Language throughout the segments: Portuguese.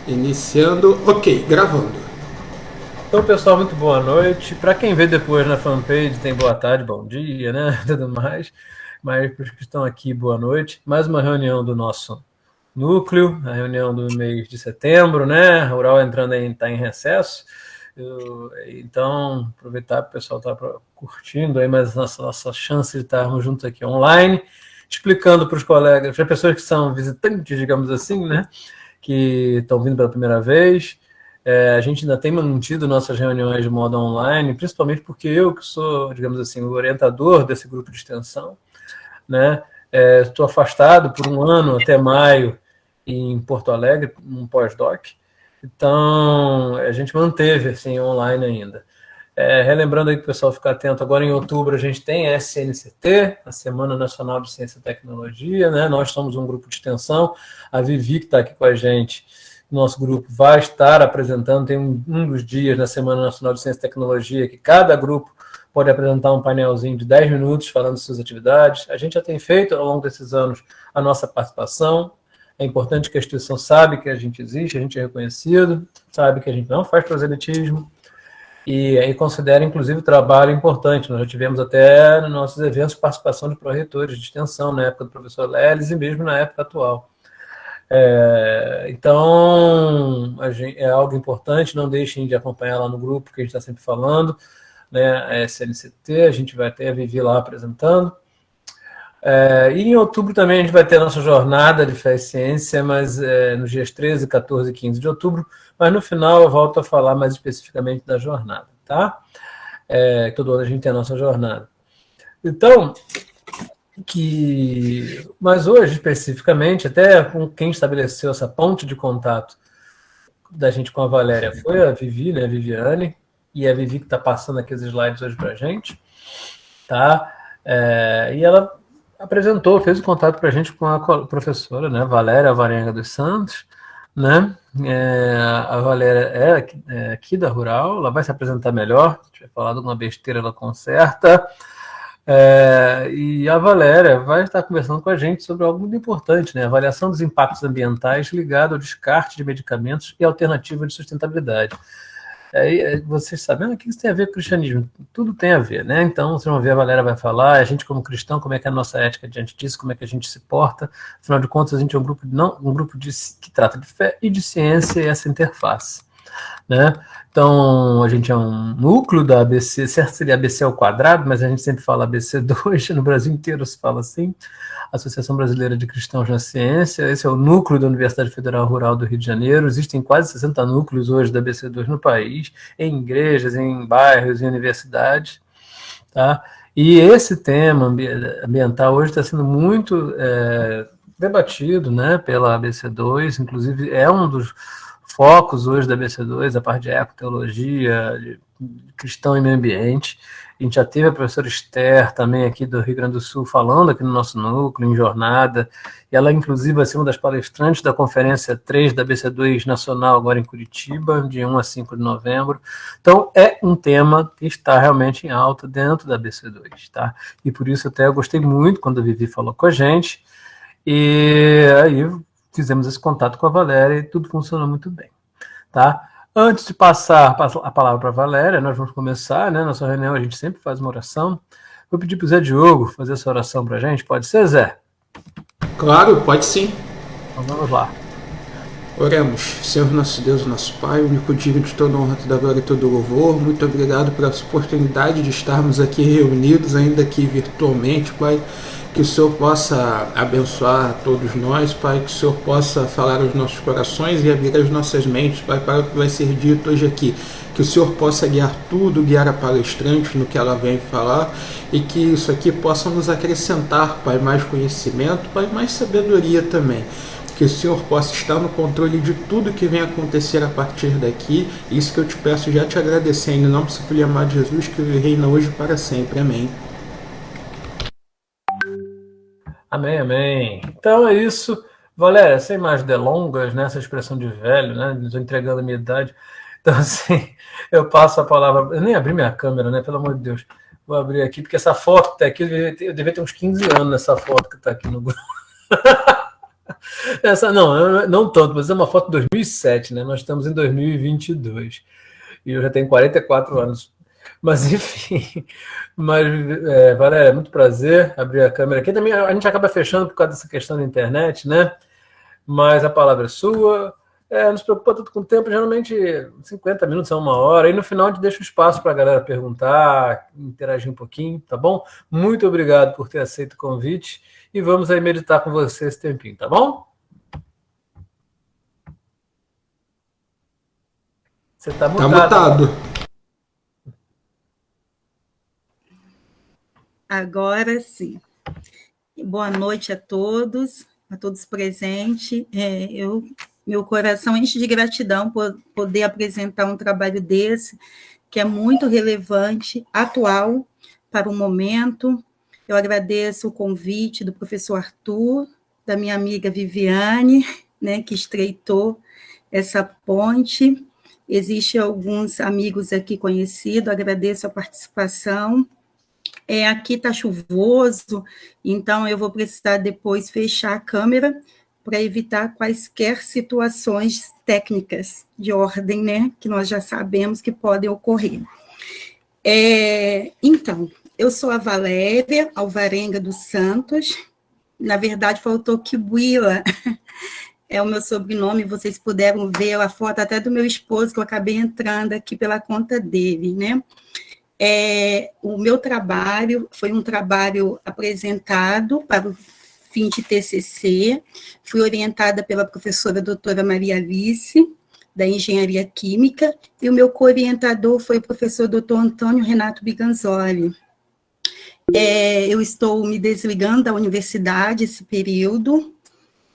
Iniciando. Ok, gravando. Então, pessoal, muito boa noite. Para quem vê depois na fanpage, tem boa tarde, bom dia, né? Tudo mais. Mas para os que estão aqui, boa noite. Mais uma reunião do nosso núcleo, a reunião do mês de setembro, né? A Rural entrando aí, está em recesso. Então, aproveitar para o pessoal estar curtindo aí mais nossa chance de estarmos juntos aqui online, explicando para os colegas, para pessoas que são visitantes, digamos assim, né? Que estão vindo pela primeira vez. A gente ainda tem mantido nossas reuniões de modo online, principalmente porque eu, que sou, digamos assim, o orientador desse grupo de extensão, né? Estou afastado por um ano até maio em Porto Alegre, um pós-doc. Então, a gente manteve assim online ainda. Relembrando aí para o pessoal ficar atento, agora em outubro a gente tem a SNCT, a Semana Nacional de Ciência e Tecnologia, né? Nós somos um grupo de extensão, a Vivi, que está aqui com a gente, nosso grupo vai estar apresentando, tem um dos dias na Semana Nacional de Ciência e Tecnologia, que cada grupo pode apresentar um painelzinho de 10 minutos falando de suas atividades. A gente já tem feito, ao longo desses anos, a nossa participação. É importante que a instituição sabe que a gente existe, a gente é reconhecido, sabe que a gente não faz proselitismo, e aí considera, inclusive, o trabalho importante. Nós já tivemos até nos nossos eventos participação de pró-reitores de extensão, na época do professor Leles e mesmo na época atual. Então, é algo importante, não deixem de acompanhar lá no grupo, que a gente está sempre falando, né, a SNCT, a gente vai ter a Vivi lá apresentando. E em outubro também a gente vai ter a nossa jornada de fé e ciência, mas nos dias 13, 14 e 15 de outubro, mas no final eu volto a falar mais especificamente da jornada, tá? Todo ano a gente tem a nossa jornada. Então, mas hoje especificamente, até com quem estabeleceu essa ponte de contato da gente com a Valéria foi a Vivi, né, a Viviane, e a Vivi que está passando aqui os slides hoje para a gente, tá? E ela apresentou, fez o contato para a gente com a professora, né, Valéria Varenga dos Santos, né? A Valéria é aqui da Rural, ela vai se apresentar melhor, se tiver falado alguma besteira, ela conserta. E a Valéria vai estar conversando com a gente sobre algo muito importante, né? A avaliação dos impactos ambientais ligado ao descarte de medicamentos e alternativa de sustentabilidade. Vocês sabem, o que isso tem a ver com o cristianismo? Tudo tem a ver, né? Então, vocês vão ver, a Valéria vai falar, a gente como cristão, como é que é a nossa ética diante disso, como é que a gente se porta. Afinal de contas, a gente é um grupo, que trata de fé e de ciência e essa interface, né? Então, a gente é um núcleo da ABC, certo seria ABC ao quadrado, mas a gente sempre fala ABC2, no Brasil inteiro se fala assim, Associação Brasileira de Cristãos na Ciência. Esse é o núcleo da Universidade Federal Rural do Rio de Janeiro. Existem quase 60 núcleos hoje da ABC2 no país, em igrejas, em bairros, em universidades, tá? E esse tema ambiental hoje está sendo muito debatido, né, pela ABC2, inclusive é um dos focos hoje da ABC2, a parte de ecoteologia, de cristão e meio ambiente. A gente já teve a professora Esther, também aqui do Rio Grande do Sul, falando aqui no nosso núcleo, em jornada, e ela, inclusive, vai ser uma das palestrantes da Conferência 3 da ABC2 Nacional, agora em Curitiba, de 1 a 5 de novembro. Então, é um tema que está realmente em alta dentro da ABC2, tá? E por isso até eu gostei muito quando a Vivi falou com a gente, e aí fizemos esse contato com a Valéria e tudo funcionou muito bem, tá? Antes de passar a palavra para a Valéria, nós vamos começar, né? Nossa reunião, a gente sempre faz uma oração. Vou pedir para o Zé Diogo fazer essa oração para a gente. Pode ser, Zé? Claro, pode sim. Então vamos lá. Oremos. Senhor nosso Deus, nosso Pai, único digno de toda honra, toda glória e todo louvor, muito obrigado pela oportunidade de estarmos aqui reunidos, ainda que virtualmente, Pai. Que o Senhor possa abençoar todos nós, Pai, que o Senhor possa falar aos nossos corações e abrir as nossas mentes, Pai, para o que vai ser dito hoje aqui. Que o Senhor possa guiar tudo, guiar a palestrante no que ela vem falar, e que isso aqui possa nos acrescentar, Pai, mais conhecimento, Pai, mais sabedoria também. Que o Senhor possa estar no controle de tudo que vem acontecer a partir daqui. Isso que eu te peço, já te agradecendo, em nome do Filho amado de Jesus, que reina hoje e para sempre. Amém. Amém, amém. Então é isso. Valéria, sem mais delongas, né? Essa expressão de velho, né? Estou entregando a minha idade. Então, assim, eu passo a palavra. Eu nem abri minha câmera, né? Pelo amor de Deus. Vou abrir aqui, porque essa foto que está aqui, eu devia ter uns 15 anos nessa foto que está aqui no grupo. Essa não tanto, mas é uma foto de 2007, né? Nós estamos em 2022 e eu já tenho 44 anos. Mas enfim, Valéria, é muito prazer abrir a câmera aqui. Também a gente acaba fechando por causa dessa questão da internet, né? Mas a palavra é sua. Não se preocupa tanto com o tempo, geralmente 50 minutos a 1 hora, e no final a gente deixa o espaço para a galera perguntar, interagir um pouquinho, tá bom? Muito obrigado por ter aceito o convite e vamos aí meditar com você esse tempinho, tá bom? Você está mutado. Tá mutado. Agora sim. Boa noite a todos presentes. Meu coração enche de gratidão por poder apresentar um trabalho desse, que é muito relevante, atual, para o momento. Eu agradeço o convite do professor Arthur, da minha amiga Viviane, né, que estreitou essa ponte. Existem alguns amigos aqui conhecidos, agradeço a participação. Aqui está chuvoso, então eu vou precisar depois fechar a câmera para evitar quaisquer situações técnicas de ordem, né, que nós já sabemos que podem ocorrer. Então, eu sou a Valéria Alvarenga dos Santos, na verdade faltou Kibuila, é o meu sobrenome, vocês puderam ver a foto até do meu esposo, que eu acabei entrando aqui pela conta dele, né? O meu trabalho foi um trabalho apresentado para o fim de TCC, fui orientada pela professora doutora Maria Alice, da Engenharia Química, e o meu co-orientador foi o professor doutor Antônio Renato Biganzoli. Eu estou me desligando da universidade esse período,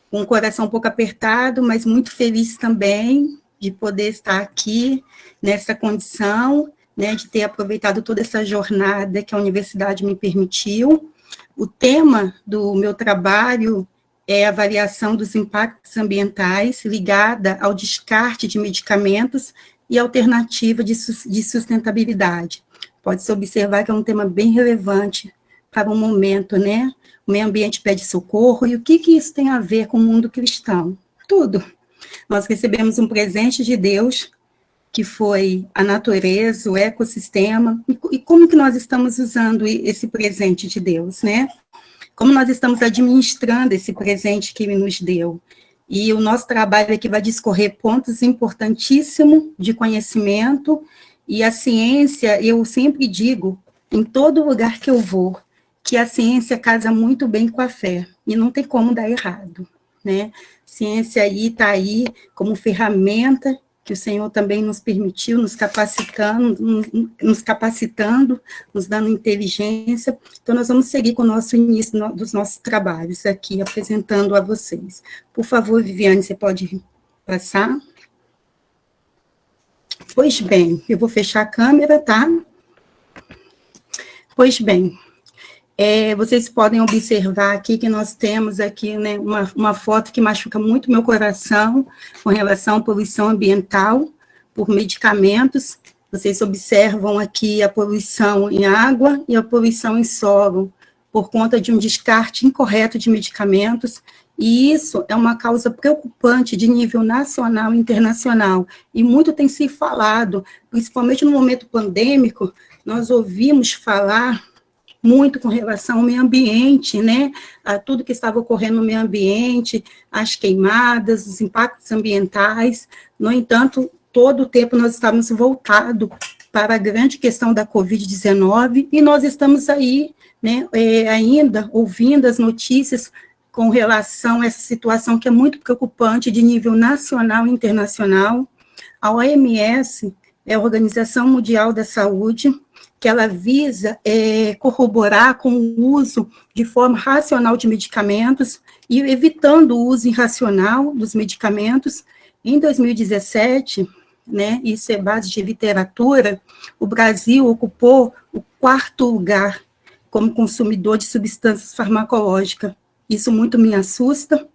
com o coração um pouco apertado, mas muito feliz também de poder estar aqui nessa condição, né, de ter aproveitado toda essa jornada que a universidade me permitiu. O tema do meu trabalho é a avaliação dos impactos ambientais ligada ao descarte de medicamentos e alternativa de sustentabilidade. Pode-se observar que é um tema bem relevante para o momento, né? O meio ambiente pede socorro, e o que isso tem a ver com o mundo cristão? Tudo. Nós recebemos um presente de Deus, que foi a natureza, o ecossistema, e como que nós estamos usando esse presente de Deus, né? Como nós estamos administrando esse presente que Ele nos deu. E o nosso trabalho aqui vai discorrer pontos importantíssimos de conhecimento, e a ciência, eu sempre digo, em todo lugar que eu vou, que a ciência casa muito bem com a fé, e não tem como dar errado, né? Ciência aí está aí como ferramenta que o Senhor também nos permitiu, nos capacitando, nos dando inteligência. Então, nós vamos seguir com o nosso início dos nossos trabalhos aqui, apresentando a vocês. Por favor, Viviane, você pode passar? Pois bem, eu vou fechar a câmera, tá? Pois bem, vocês podem observar aqui que nós temos aqui, né, uma foto que machuca muito meu coração com relação à poluição ambiental por medicamentos. Vocês observam aqui a poluição em água e a poluição em solo por conta de um descarte incorreto de medicamentos, e isso é uma causa preocupante de nível nacional e internacional, e muito tem se falado, principalmente no momento pandêmico, nós ouvimos falar muito com relação ao meio ambiente, né, a tudo que estava ocorrendo no meio ambiente, as queimadas, os impactos ambientais. No entanto, todo o tempo nós estávamos voltados para a grande questão da Covid-19, e nós estamos aí, né, ainda ouvindo as notícias com relação a essa situação que é muito preocupante de nível nacional e internacional. A OMS, a Organização Mundial da Saúde, que ela visa corroborar com o uso de forma racional de medicamentos e evitando o uso irracional dos medicamentos. Em 2017, né, isso é base de literatura, o Brasil ocupou o 4º lugar como consumidor de substâncias farmacológicas. Isso muito me assusta,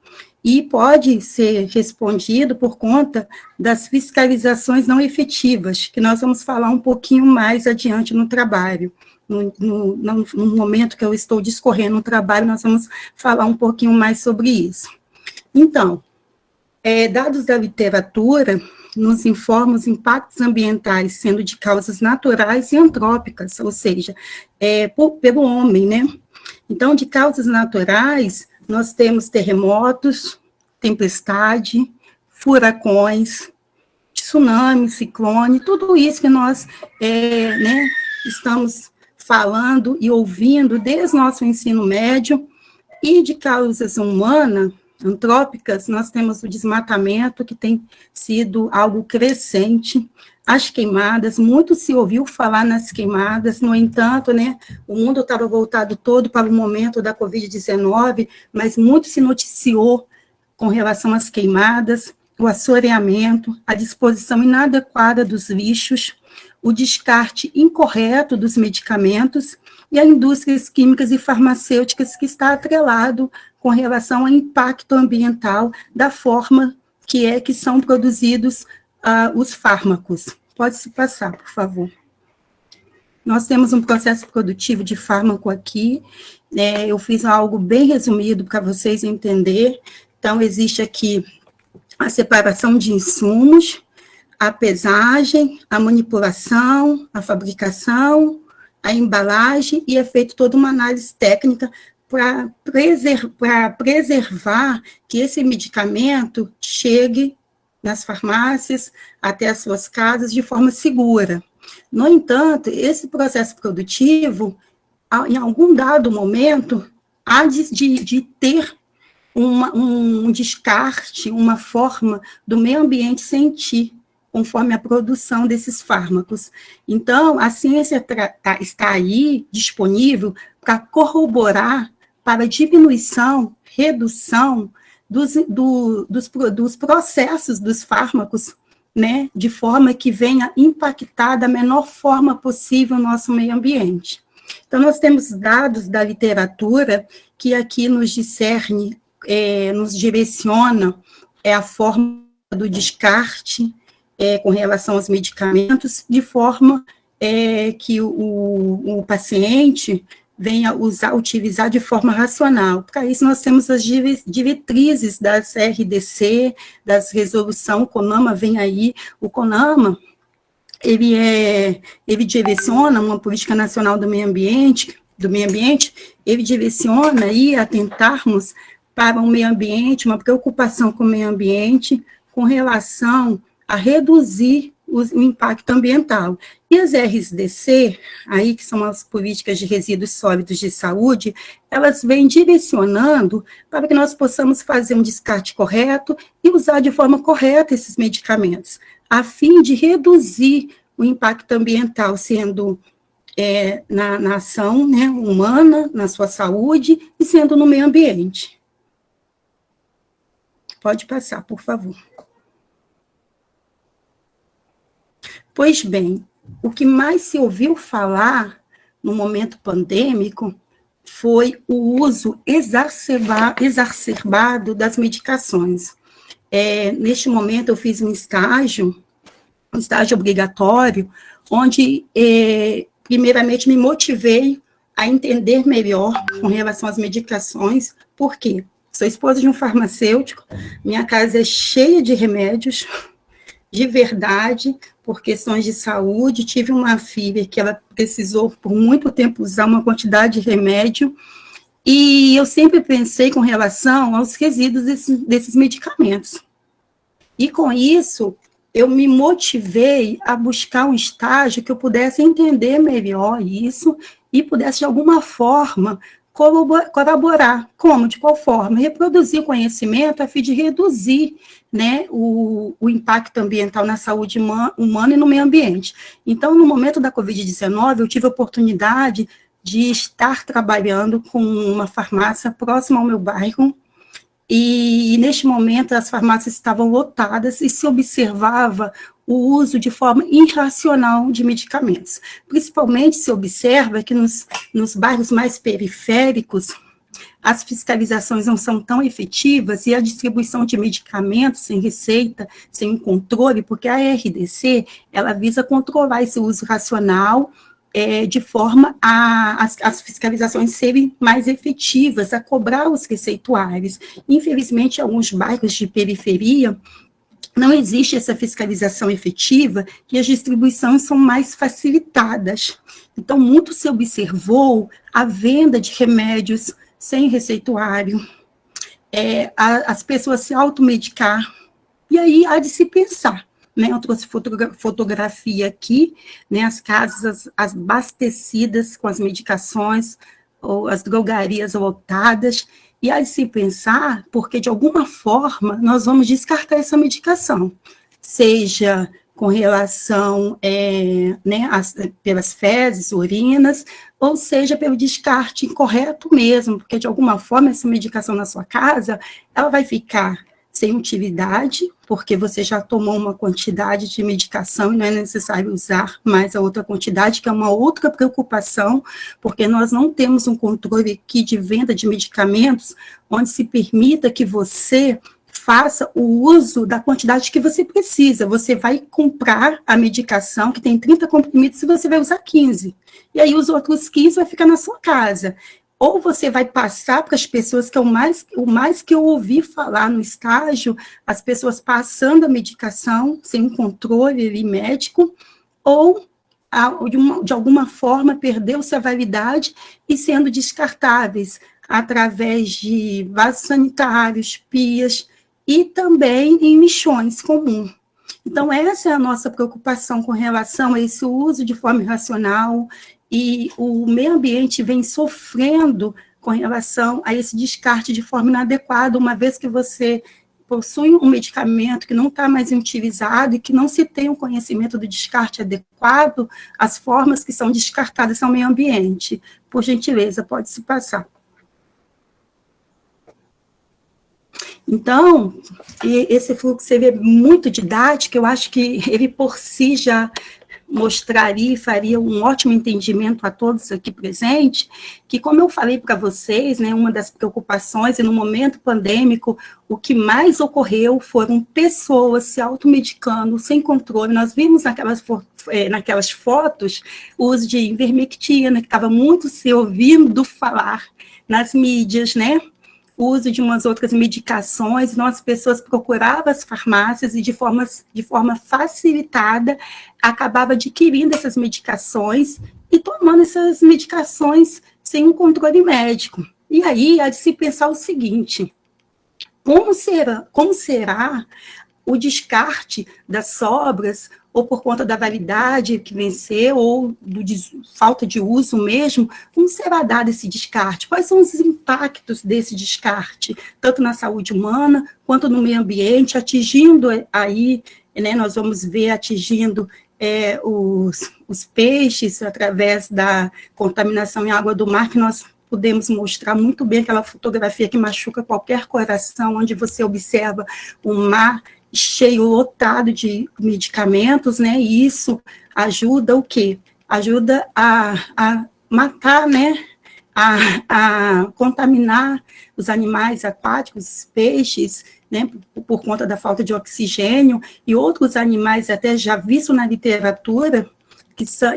e pode ser respondido por conta das fiscalizações não efetivas, que nós vamos falar um pouquinho mais adiante no trabalho. No momento que eu estou discorrendo o trabalho, nós vamos falar um pouquinho mais sobre isso. Então, dados da literatura nos informam os impactos ambientais sendo de causas naturais e antrópicas, ou seja, pelo homem, né? Então, de causas naturais, nós temos terremotos, tempestade, furacões, tsunami, ciclone, tudo isso que nós né, estamos falando e ouvindo desde o nosso ensino médio. E de causas humanas, antrópicas, nós temos o desmatamento, que tem sido algo crescente, as queimadas, muito se ouviu falar nas queimadas, no entanto, né, o mundo estava voltado todo para o momento da Covid-19, mas muito se noticiou com relação às queimadas, o assoreamento, a disposição inadequada dos lixos, o descarte incorreto dos medicamentos e a indústrias químicas e farmacêuticas que está atrelado com relação ao impacto ambiental da forma que são produzidos os fármacos. Pode-se passar, por favor. Nós temos um processo produtivo de fármaco aqui, eu fiz algo bem resumido para vocês entenderem. Então, existe aqui a separação de insumos, a pesagem, a manipulação, a fabricação, a embalagem, e é feita toda uma análise técnica para preservar que esse medicamento chegue nas farmácias, até as suas casas, de forma segura. No entanto, esse processo produtivo, em algum dado momento, há de ter um descarte, uma forma do meio ambiente sentir, conforme a produção desses fármacos. Então, a ciência está aí, disponível, para corroborar para a diminuição, redução dos processos dos fármacos, né, de forma que venha impactar da menor forma possível o nosso meio ambiente. Então, nós temos dados da literatura que aqui nos discerne, nos direciona a forma do descarte, com relação aos medicamentos, de forma que o paciente venha utilizar de forma racional. Para isso, nós temos as diretrizes das RDC, das resolução, o CONAMA vem aí. O CONAMA, ele direciona uma política nacional do meio ambiente, ele direciona aí a tentarmos para o meio ambiente, uma preocupação com o meio ambiente, com relação a reduzir o impacto ambiental. E as RDC, aí, que são as políticas de resíduos sólidos de saúde, elas vêm direcionando para que nós possamos fazer um descarte correto e usar de forma correta esses medicamentos, a fim de reduzir o impacto ambiental, sendo na ação, né, humana, na sua saúde, e sendo no meio ambiente. Pode passar, por favor. Pois bem, o que mais se ouviu falar no momento pandêmico foi o uso exacerbado das medicações. Neste momento, eu fiz um estágio obrigatório, onde, primeiramente, me motivei a entender melhor com relação às medicações. Por quê? Sou esposa de um farmacêutico, minha casa é cheia de remédios, de verdade, por questões de saúde. Tive uma filha que ela precisou, por muito tempo, usar uma quantidade de remédio, e eu sempre pensei com relação aos resíduos desses medicamentos. E, com isso, eu me motivei a buscar um estágio que eu pudesse entender melhor isso e pudesse, de alguma forma, colaborar. Como? De qual forma? Reproduzir o conhecimento a fim de reduzir, né, o impacto ambiental na saúde humana e no meio ambiente. Então, no momento da Covid-19, eu tive a oportunidade de estar trabalhando com uma farmácia próxima ao meu bairro, e neste momento as farmácias estavam lotadas e se observava o uso de forma irracional de medicamentos. Principalmente se observa que nos bairros mais periféricos, as fiscalizações não são tão efetivas e a distribuição de medicamentos sem receita, sem controle, porque a RDC, ela visa controlar esse uso racional de forma a as fiscalizações serem mais efetivas, a cobrar os receituários. Infelizmente, em alguns bairros de periferia, não existe essa fiscalização efetiva e as distribuições são mais facilitadas. Então, muito se observou a venda de remédios sem receituário, as pessoas se automedicar, e aí há de se pensar, né? Eu trouxe fotografia aqui, né? As casas abastecidas com as medicações, ou as drogarias lotadas, e há de se pensar, porque de alguma forma nós vamos descartar essa medicação, seja com relação, né, pelas fezes, urinas, ou seja, pelo descarte incorreto mesmo, porque de alguma forma essa medicação na sua casa, ela vai ficar sem utilidade, porque você já tomou uma quantidade de medicação e não é necessário usar mais a outra quantidade, que é uma outra preocupação, porque nós não temos um controle aqui de venda de medicamentos, onde se permita que você faça o uso da quantidade que você precisa. Você vai comprar a medicação, que tem 30 comprimidos, e você vai usar 15. E aí os outros 15 vai ficar na sua casa. Ou você vai passar para as pessoas, que é o mais que eu ouvi falar no estágio, as pessoas passando a medicação sem um controle ali, médico, ou de alguma forma perdeu-se a validade e sendo descartáveis através de vasos sanitários, pias e também em lixões comuns. Então, essa é a nossa preocupação com relação a esse uso de forma irracional, e o meio ambiente vem sofrendo com relação a esse descarte de forma inadequada, uma vez que você possui um medicamento que não está mais utilizado e que não se tem um conhecimento do descarte adequado, as formas que são descartadas ao meio ambiente. Por gentileza, pode se passar. Então, esse fluxo ele é muito didático, eu acho que ele por si já mostraria e faria um ótimo entendimento a todos aqui presentes, que como eu falei para vocês, né, uma das preocupações, e no momento pandêmico, o que mais ocorreu foram pessoas se automedicando sem controle. Nós vimos naquelas fotos o uso de ivermectina, que estava muito se ouvindo falar nas mídias, né? O uso de umas outras medicações, então as pessoas procuravam as farmácias e de forma facilitada acabava adquirindo essas medicações e tomando essas medicações sem um controle médico. E aí há de se pensar o seguinte: como será o descarte das sobras, ou por conta da validade que venceu, ou falta de uso mesmo, como será dado esse descarte? Quais são os impactos desse descarte, tanto na saúde humana, quanto no meio ambiente, atingindo aí, né, nós vamos ver atingindo os peixes, através da contaminação em água do mar, que nós podemos mostrar muito bem aquela fotografia que machuca qualquer coração, onde você observa o mar cheio, lotado de medicamentos, né? E isso ajuda o quê? Ajuda a matar, né? A contaminar os animais aquáticos, os peixes, né? Por conta da falta de oxigênio, e outros animais, até já visto na literatura,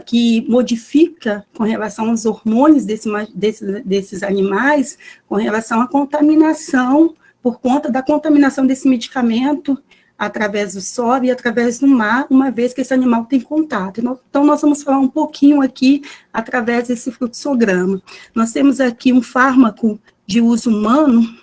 que modifica com relação aos hormônios desses animais, com relação à contaminação, por conta da contaminação desse medicamento, através do solo e através do mar, uma vez que esse animal tem contato. Então, nós vamos falar um pouquinho aqui, através desse fluxograma. Nós temos aqui um fármaco de uso humano,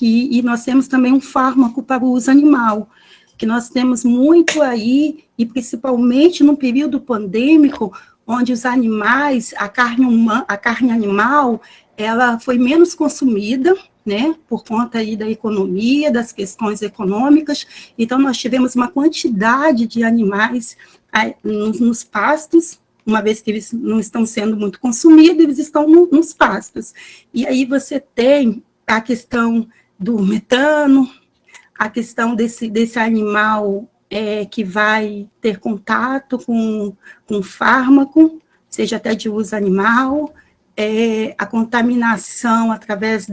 e nós temos também um fármaco para o uso animal, que nós temos muito aí, e principalmente no período pandêmico, onde os animais, a carne animal, ela foi menos consumida, né, por conta aí da economia, das questões econômicas. Então, nós tivemos uma quantidade de animais nos pastos, uma vez que eles não estão sendo muito consumidos, eles estão nos pastos. E aí você tem a questão do metano, a questão desse animal que vai ter contato com fármaco, seja até de uso animal, a contaminação através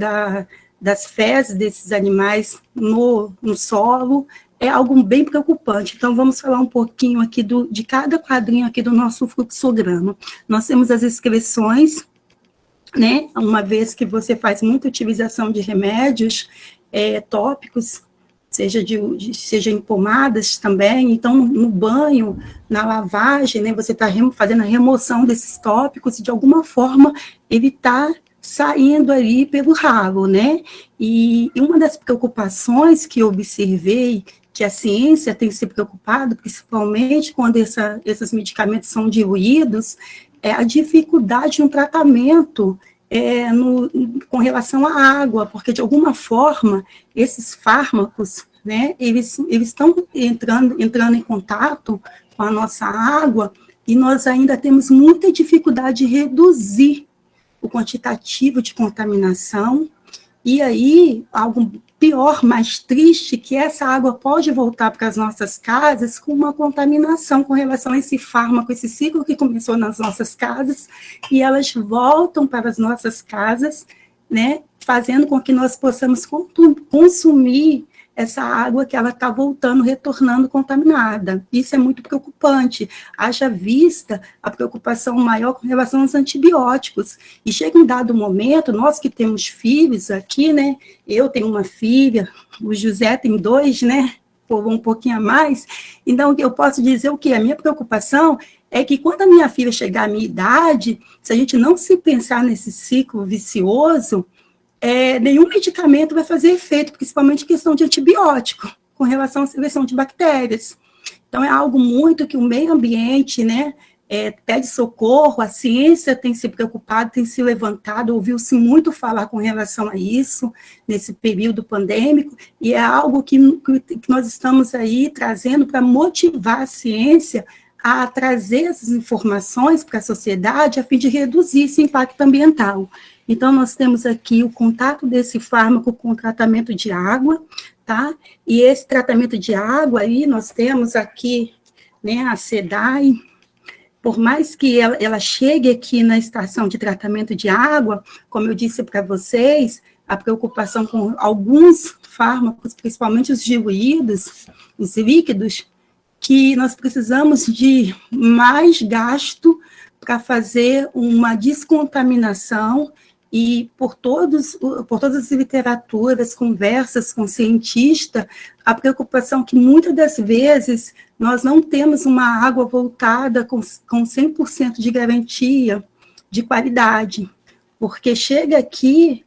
das fezes desses animais no solo, é algo bem preocupante. Então, vamos falar um pouquinho aqui de cada quadrinho aqui do nosso fluxograma. Nós temos as excreções, né? Uma vez que você faz muita utilização de remédios tópicos, seja em pomadas também, então no banho, na lavagem, né, você está fazendo a remoção desses tópicos e de alguma forma ele está saindo ali pelo ralo, né? E uma das preocupações que eu observei, que a ciência tem se preocupado, principalmente quando esses medicamentos são diluídos, é a dificuldade no tratamento com relação à água, porque, de alguma forma, esses fármacos, né, eles estão entrando em contato com a nossa água e nós ainda temos muita dificuldade de reduzir o quantitativo de contaminação. E aí, algo pior, mais triste, que essa água pode voltar para as nossas casas com uma contaminação com relação a esse fármaco, esse ciclo que começou nas nossas casas, e elas voltam para as nossas casas, né, fazendo com que nós possamos consumir essa água que ela está voltando, retornando contaminada. Isso é muito preocupante. Haja vista a preocupação maior com relação aos antibióticos. E chega um dado momento, nós que temos filhos aqui, né? Eu tenho uma filha, o José tem 2, né? Por um pouquinho a mais. Então, eu posso dizer o quê? A minha preocupação é que quando a minha filha chegar à minha idade, se a gente não se pensar nesse ciclo vicioso, nenhum medicamento vai fazer efeito, principalmente em questão de antibiótico, com relação à seleção de bactérias. Então, é algo muito que o meio ambiente, né, pede socorro, a ciência tem se preocupado, tem se levantado, ouviu-se muito falar com relação a isso, nesse período pandêmico, e é algo que nós estamos aí trazendo para motivar a ciência a trazer essas informações para a sociedade a fim de reduzir esse impacto ambiental. Então, nós temos aqui o contato desse fármaco com o tratamento de água, tá? E esse tratamento de água aí, nós temos aqui, né, a SEDAI. Por mais que ela chegue aqui na estação de tratamento de água, como eu disse para vocês, a preocupação com alguns fármacos, principalmente os diluídos, os líquidos, que nós precisamos de mais gasto para fazer uma descontaminação. E por todas as literaturas, conversas com cientistas, a preocupação que muitas das vezes nós não temos uma água voltada com 100% de garantia de qualidade, porque chega aqui,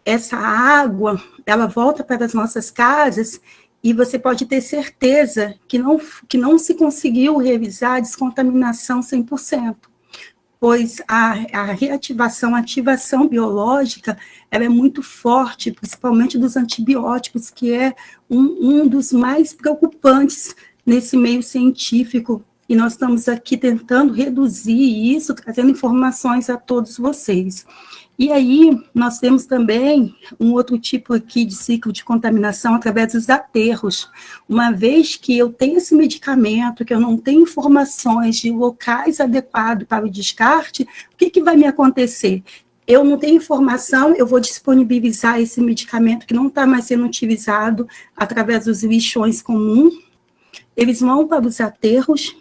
essa água, ela volta para as nossas casas e você pode ter certeza que não se conseguiu revisar a descontaminação 100%. Pois a reativação, a ativação biológica, ela é muito forte, principalmente dos antibióticos, que é um dos mais preocupantes nesse meio científico, e nós estamos aqui tentando reduzir isso, trazendo informações a todos vocês. E aí, nós temos também um outro tipo aqui de ciclo de contaminação através dos aterros. Uma vez que eu tenho esse medicamento, que eu não tenho informações de locais adequados para o descarte, o que vai me acontecer? Eu não tenho informação, eu vou disponibilizar esse medicamento que não está mais sendo utilizado através dos lixões comuns, eles vão para os aterros,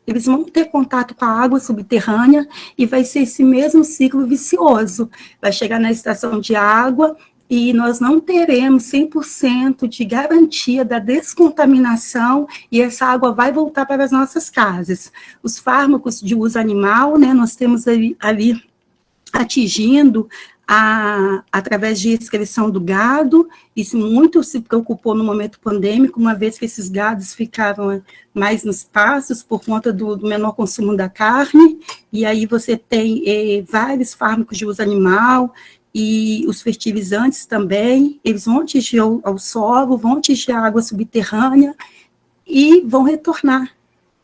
eles vão ter contato com a água subterrânea e vai ser esse mesmo ciclo vicioso. Vai chegar na estação de água e nós não teremos 100% de garantia da descontaminação e essa água vai voltar para as nossas casas. Os fármacos de uso animal, né, nós temos ali atingindo através de excreção do gado, isso muito se preocupou no momento pandêmico, uma vez que esses gados ficavam mais nos pastos por conta do menor consumo da carne, e aí você tem vários fármacos de uso animal, e os fertilizantes também, eles vão atingir ao solo, vão atingir a água subterrânea, e vão retornar.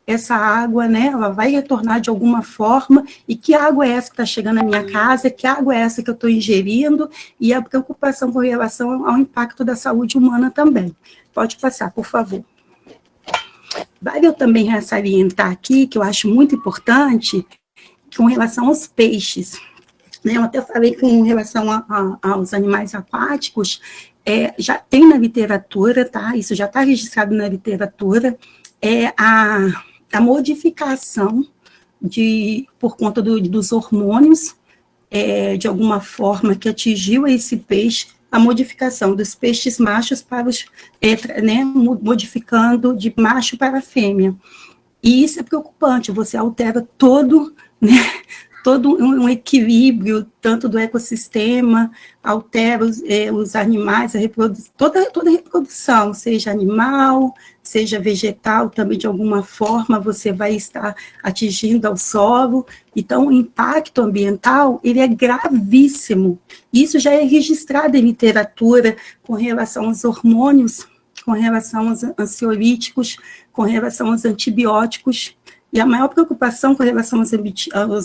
Essa água, né, ela vai retornar de alguma forma, e que água é essa que está chegando na minha casa, que água é essa que eu estou ingerindo, e a preocupação com relação ao impacto da saúde humana também. Pode passar, por favor. Vale eu também salientar aqui, que eu acho muito importante, com relação aos peixes. Eu até falei com relação aos animais aquáticos, já tem na literatura, tá? Isso já está registrado na literatura, a modificação por conta dos hormônios, de alguma forma, que atingiu esse peixe, a modificação dos peixes machos para os, né, modificando de macho para fêmea. E isso é preocupante, você altera todo, né, todo um equilíbrio, tanto do ecossistema, altera os animais, toda a reprodução, seja animal, seja vegetal, também de alguma forma você vai estar atingindo ao solo. Então, o impacto ambiental, ele é gravíssimo. Isso já é registrado em literatura com relação aos hormônios, com relação aos ansiolíticos, com relação aos antibióticos. E a maior preocupação com relação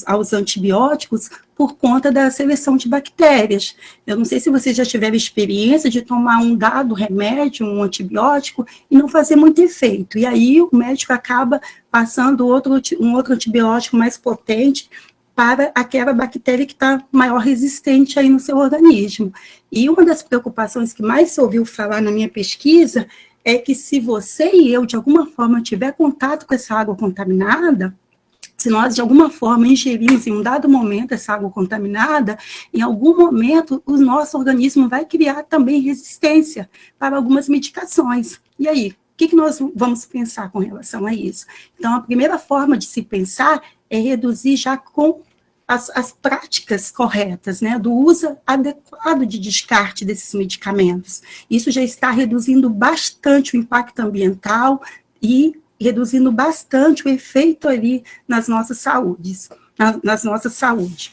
aos antibióticos por conta da seleção de bactérias. Eu não sei se vocês já tiveram experiência de tomar um dado remédio, um antibiótico, e não fazer muito efeito. E aí o médico acaba passando um outro antibiótico mais potente para aquela bactéria que está maior resistente aí no seu organismo. E uma das preocupações que mais se ouviu falar na minha pesquisa é que se você e eu, de alguma forma, tiver contato com essa água contaminada, se nós, de alguma forma, ingerimos em um dado momento essa água contaminada, em algum momento o nosso organismo vai criar também resistência para algumas medicações. E aí, o que nós vamos pensar com relação a isso? Então, a primeira forma de se pensar é reduzir já com as práticas corretas, né, do uso adequado de descarte desses medicamentos. Isso já está reduzindo bastante o impacto ambiental e reduzindo bastante o efeito ali nas nossas saúdes, nas nossas saúdes.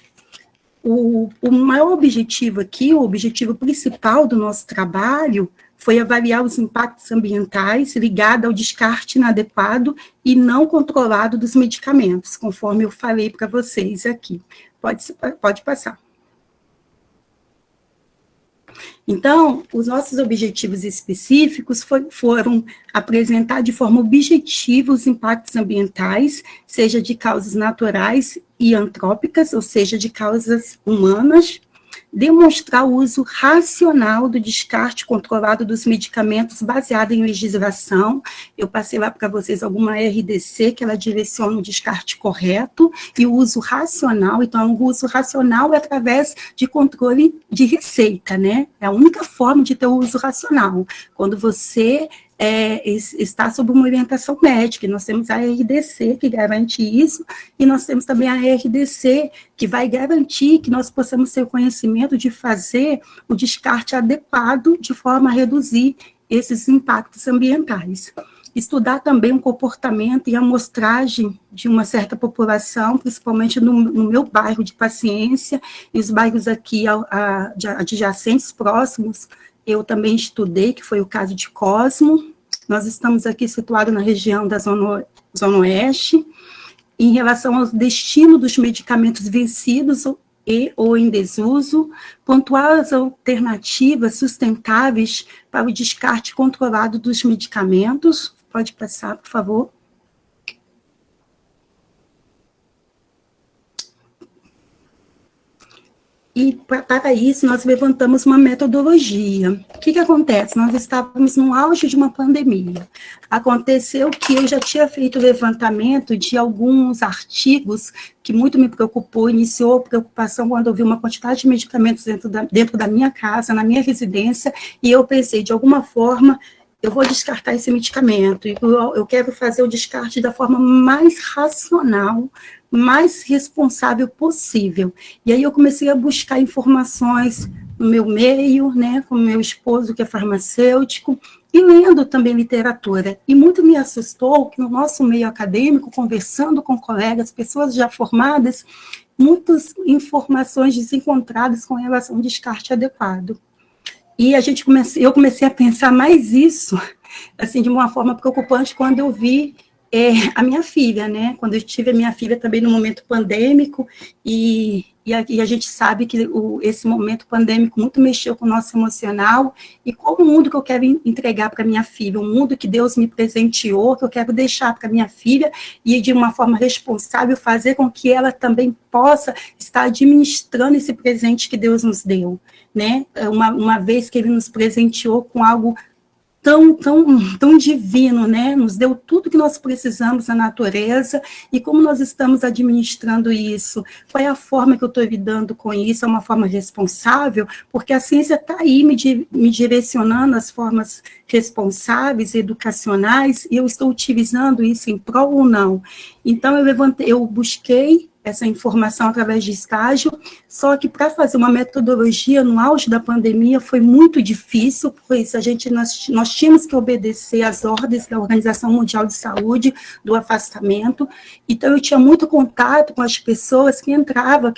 O maior objetivo aqui, o objetivo principal do nosso trabalho foi avaliar os impactos ambientais ligados ao descarte inadequado e não controlado dos medicamentos, conforme eu falei para vocês aqui. Pode passar. Então, os nossos objetivos específicos foram apresentar de forma objetiva os impactos ambientais, seja de causas naturais e antrópicas, ou seja, de causas humanas, demonstrar o uso racional do descarte controlado dos medicamentos baseado em legislação. Eu passei lá para vocês alguma RDC, que ela direciona o descarte correto, e o uso racional. Então, o uso racional é através de controle de receita, né? É a única forma de ter o uso racional. Quando você está sob uma orientação médica, nós temos a RDC que garante isso, e nós temos também a RDC que vai garantir que nós possamos ter o conhecimento de fazer o descarte adequado de forma a reduzir esses impactos ambientais. Estudar também o comportamento e a amostragem de uma certa população, principalmente no meu bairro de Paciência, e os bairros aqui adjacentes, próximos, eu também estudei, que foi o caso de Cosmo. Nós estamos aqui situados na região da Zona Oeste. Em relação ao destino dos medicamentos vencidos ou em desuso, pontuar as alternativas sustentáveis para o descarte controlado dos medicamentos. Pode passar, por favor. E, para isso, nós levantamos uma metodologia. O que acontece? Nós estávamos no auge de uma pandemia. Aconteceu que eu já tinha feito levantamento de alguns artigos que muito me preocupou, iniciou preocupação quando eu vi uma quantidade de medicamentos dentro da minha casa, na minha residência, e eu pensei, de alguma forma, eu vou descartar esse medicamento, e eu quero fazer o descarte da forma mais racional, mais responsável possível. E aí eu comecei a buscar informações no meu meio, né, com o meu esposo, que é farmacêutico, e lendo também literatura. E muito me assustou que no nosso meio acadêmico, conversando com colegas, pessoas já formadas, muitas informações desencontradas com relação ao descarte adequado. E eu comecei a pensar mais isso, assim, de uma forma preocupante, quando eu vi a minha filha, né? Quando eu tive a minha filha também no momento pandêmico, e a gente sabe que esse momento pandêmico muito mexeu com o nosso emocional, e qual o mundo que eu quero entregar para minha filha, um mundo que Deus me presenteou, que eu quero deixar para minha filha, e de uma forma responsável fazer com que ela também possa estar administrando esse presente que Deus nos deu, né? Uma vez que Ele nos presenteou com algo tão divino, né? Nos deu tudo que nós precisamos na natureza, e como nós estamos administrando isso? Qual é a forma que eu estou lidando com isso? É uma forma responsável? Porque a ciência está aí me direcionando as formas responsáveis, educacionais, e eu estou utilizando isso em prol ou não? Então, eu busquei essa informação através de estágio, só que para fazer uma metodologia no auge da pandemia foi muito difícil, pois nós tínhamos que obedecer às ordens da Organização Mundial de Saúde, do afastamento, então eu tinha muito contato com as pessoas que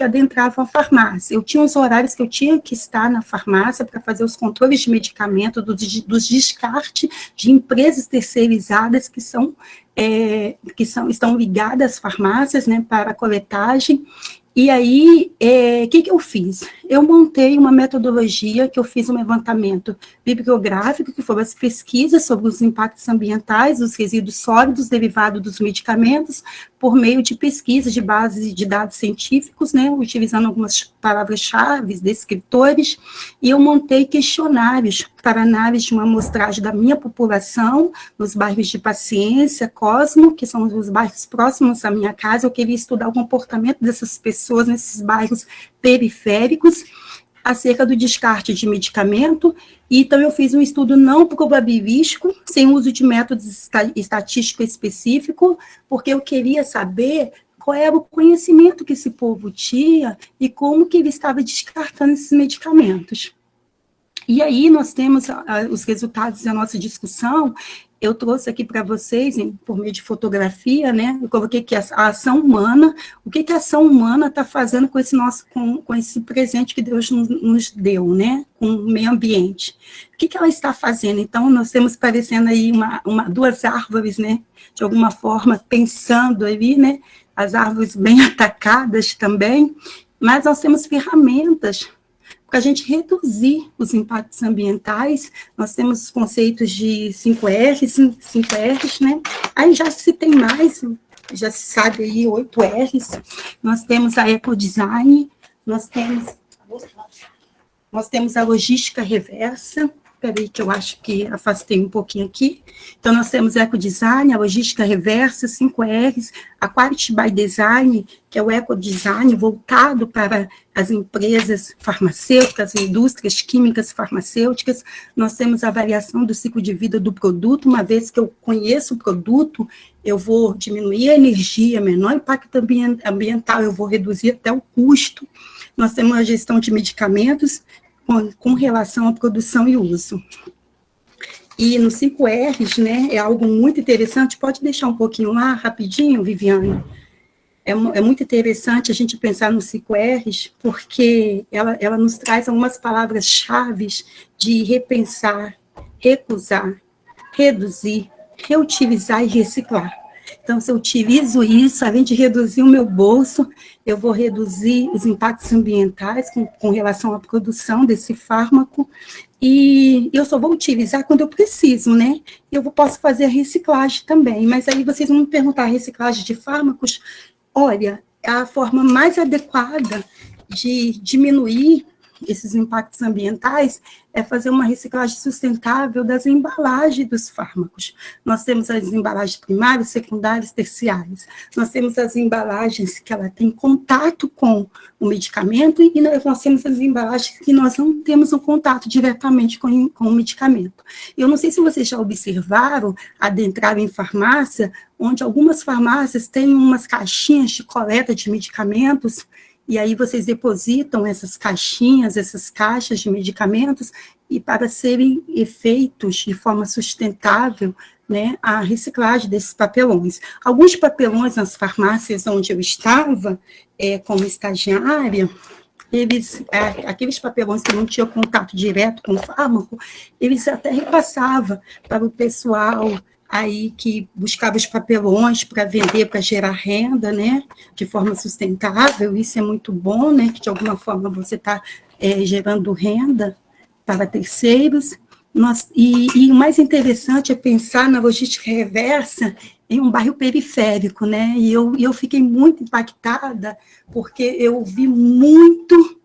adentravam a farmácia. Eu tinha os horários que eu tinha que estar na farmácia para fazer os controles de medicamento, dos descartes de empresas terceirizadas que estão ligadas às farmácias, né, para a coletagem. E aí, que eu fiz? Eu montei uma metodologia, que eu fiz um levantamento bibliográfico, que foram as pesquisas sobre os impactos ambientais dos resíduos sólidos derivados dos medicamentos, por meio de pesquisa de base de dados científicos, né, utilizando algumas palavras-chave, descritores, e eu montei questionários para análise de uma amostragem da minha população, nos bairros de Paciência, Cosmo, que são os bairros próximos à minha casa. Eu queria estudar o comportamento dessas pessoas nesses bairros periféricos, acerca do descarte de medicamento. Então, eu fiz um estudo não probabilístico, sem uso de métodos estatístico específico, porque eu queria saber qual era o conhecimento que esse povo tinha e como que ele estava descartando esses medicamentos. E aí nós temos os resultados da nossa discussão. Eu trouxe aqui para vocês, por meio de fotografia, né? Eu coloquei que a ação humana, o que a ação humana está fazendo com esse presente que Deus nos deu, né? Com o meio ambiente. O que ela está fazendo? Então, nós temos parecendo aí duas árvores, né? De alguma forma, pensando ali, né? As árvores bem atacadas também, mas nós temos ferramentas para a gente reduzir os impactos ambientais. Nós temos os conceitos de 5Rs, né? Aí já se tem mais, já se sabe aí 8Rs. Nós temos a ecodesign, nós temos a logística reversa. Espera aí que eu acho que afastei um pouquinho aqui. Então, nós temos ecodesign, a logística reversa, 5Rs, a quality by design, que é o ecodesign voltado para as empresas farmacêuticas, indústrias químicas farmacêuticas. Nós temos a avaliação do ciclo de vida do produto. Uma vez que eu conheço o produto, eu vou diminuir a energia, menor impacto ambiental, eu vou reduzir até o custo. Nós temos a gestão de medicamentos, com relação à produção e uso. E no 5Rs, né, é algo muito interessante. Pode deixar um pouquinho lá, rapidinho, Viviane? É muito interessante a gente pensar no 5Rs, porque ela nos traz algumas palavras-chave de repensar, recusar, reduzir, reutilizar e reciclar. Então, se eu utilizo isso, além de reduzir o meu bolso, eu vou reduzir os impactos ambientais com relação à produção desse fármaco, e eu só vou utilizar quando eu preciso, né? Eu posso fazer a reciclagem também, mas aí vocês vão me perguntar, a reciclagem de fármacos? Olha, a forma mais adequada de diminuir esses impactos ambientais é fazer uma reciclagem sustentável das embalagens dos fármacos. Nós temos as embalagens primárias, secundárias, terciárias. Nós temos as embalagens que ela tem contato com o medicamento, e nós temos as embalagens que nós não temos um contato diretamente com o medicamento. Eu não sei se vocês já observaram, adentraram em farmácia, onde algumas farmácias têm umas caixinhas de coleta de medicamentos, e aí vocês depositam essas caixinhas, essas caixas de medicamentos, e para serem feitos de forma sustentável, né, a reciclagem desses papelões. Alguns papelões nas farmácias onde eu estava, como estagiária, aqueles papelões que não tinham contato direto com o fármaco, eles até repassavam para o pessoal aí que buscava os papelões para vender, para gerar renda, né, de forma sustentável. Isso é muito bom, né, que de alguma forma você está gerando renda para terceiros. E o mais interessante é pensar na logística reversa em um bairro periférico, né? E eu fiquei muito impactada, porque eu vi muito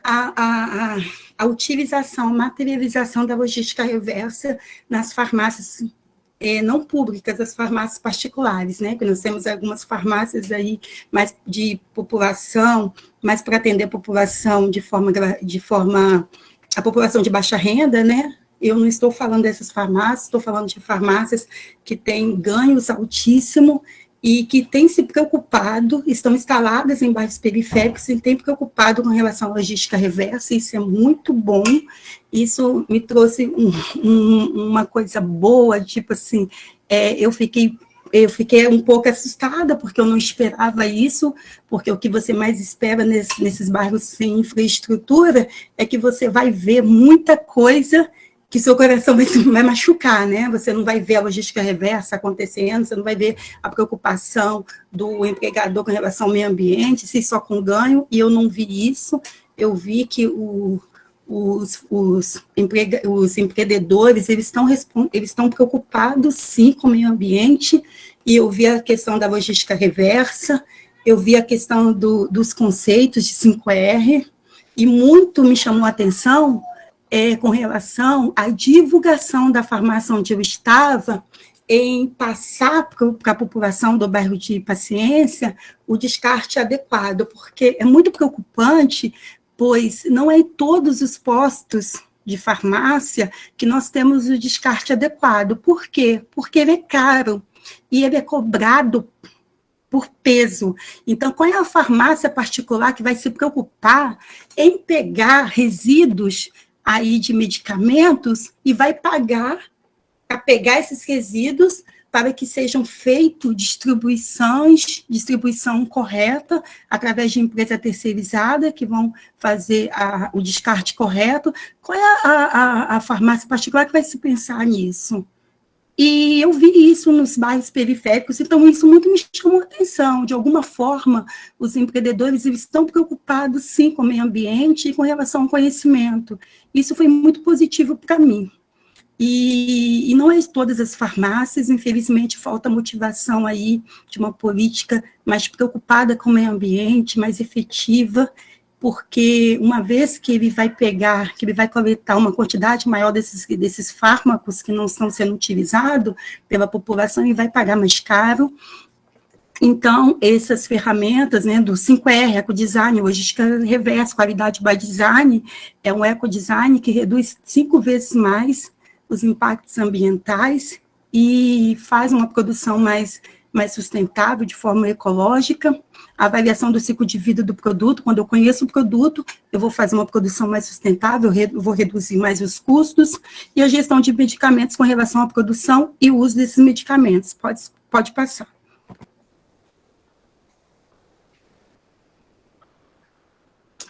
a utilização, a materialização da logística reversa nas farmácias não públicas, as farmácias particulares, né? Que nós temos algumas farmácias aí mais de população, mais para atender a população a população de baixa renda, né? Eu não estou falando dessas farmácias, estou falando de farmácias que têm ganhos altíssimos e que têm se preocupado, estão instaladas em bairros periféricos e têm preocupado com relação à logística reversa. Isso é muito bom, isso me trouxe uma coisa boa, tipo assim, eu fiquei um pouco assustada, porque eu não esperava isso, porque o que você mais espera nesses bairros sem infraestrutura é que você vai ver muita coisa que seu coração vai machucar, né? Você não vai ver a logística reversa acontecendo, você não vai ver a preocupação do empregador com relação ao meio ambiente, se só com ganho, e eu não vi isso. Eu vi que os empreendedores, eles estão preocupados, sim, com o meio ambiente, e eu vi a questão da logística reversa, eu vi a questão dos conceitos de 5R, e muito me chamou a atenção com relação à divulgação da farmácia onde eu estava, em passar para a população do bairro de Paciência o descarte adequado, porque é muito preocupante, pois não é em todos os postos de farmácia que nós temos o descarte adequado. Por quê? Porque ele é caro e ele é cobrado por peso. Então, qual é a farmácia particular que vai se preocupar em pegar resíduos aí de medicamentos e vai pagar para pegar esses resíduos para que sejam feitas distribuição correta, através de empresa terceirizada, que vão fazer o descarte correto? Qual é a farmácia particular que vai se pensar nisso? E eu vi isso nos bairros periféricos, então isso muito me chamou a atenção. De alguma forma, os empreendedores eles estão preocupados, sim, com o meio ambiente e com relação ao conhecimento. Isso foi muito positivo para mim. E não é todas as farmácias, infelizmente, falta motivação aí de uma política mais preocupada com o meio ambiente, mais efetiva, porque uma vez que ele vai coletar uma quantidade maior desses fármacos que não estão sendo utilizados pela população, ele vai pagar mais caro. Então, essas ferramentas, né, do 5R, ecodesign, logística reversa, qualidade by design, é um ecodesign que reduz 5 vezes mais os impactos ambientais e faz uma produção mais sustentável, de forma ecológica. A avaliação do ciclo de vida do produto, quando eu conheço o produto, eu vou fazer uma produção mais sustentável, eu vou reduzir mais os custos, e a gestão de medicamentos com relação à produção e o uso desses medicamentos. Pode passar.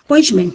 Pois bem,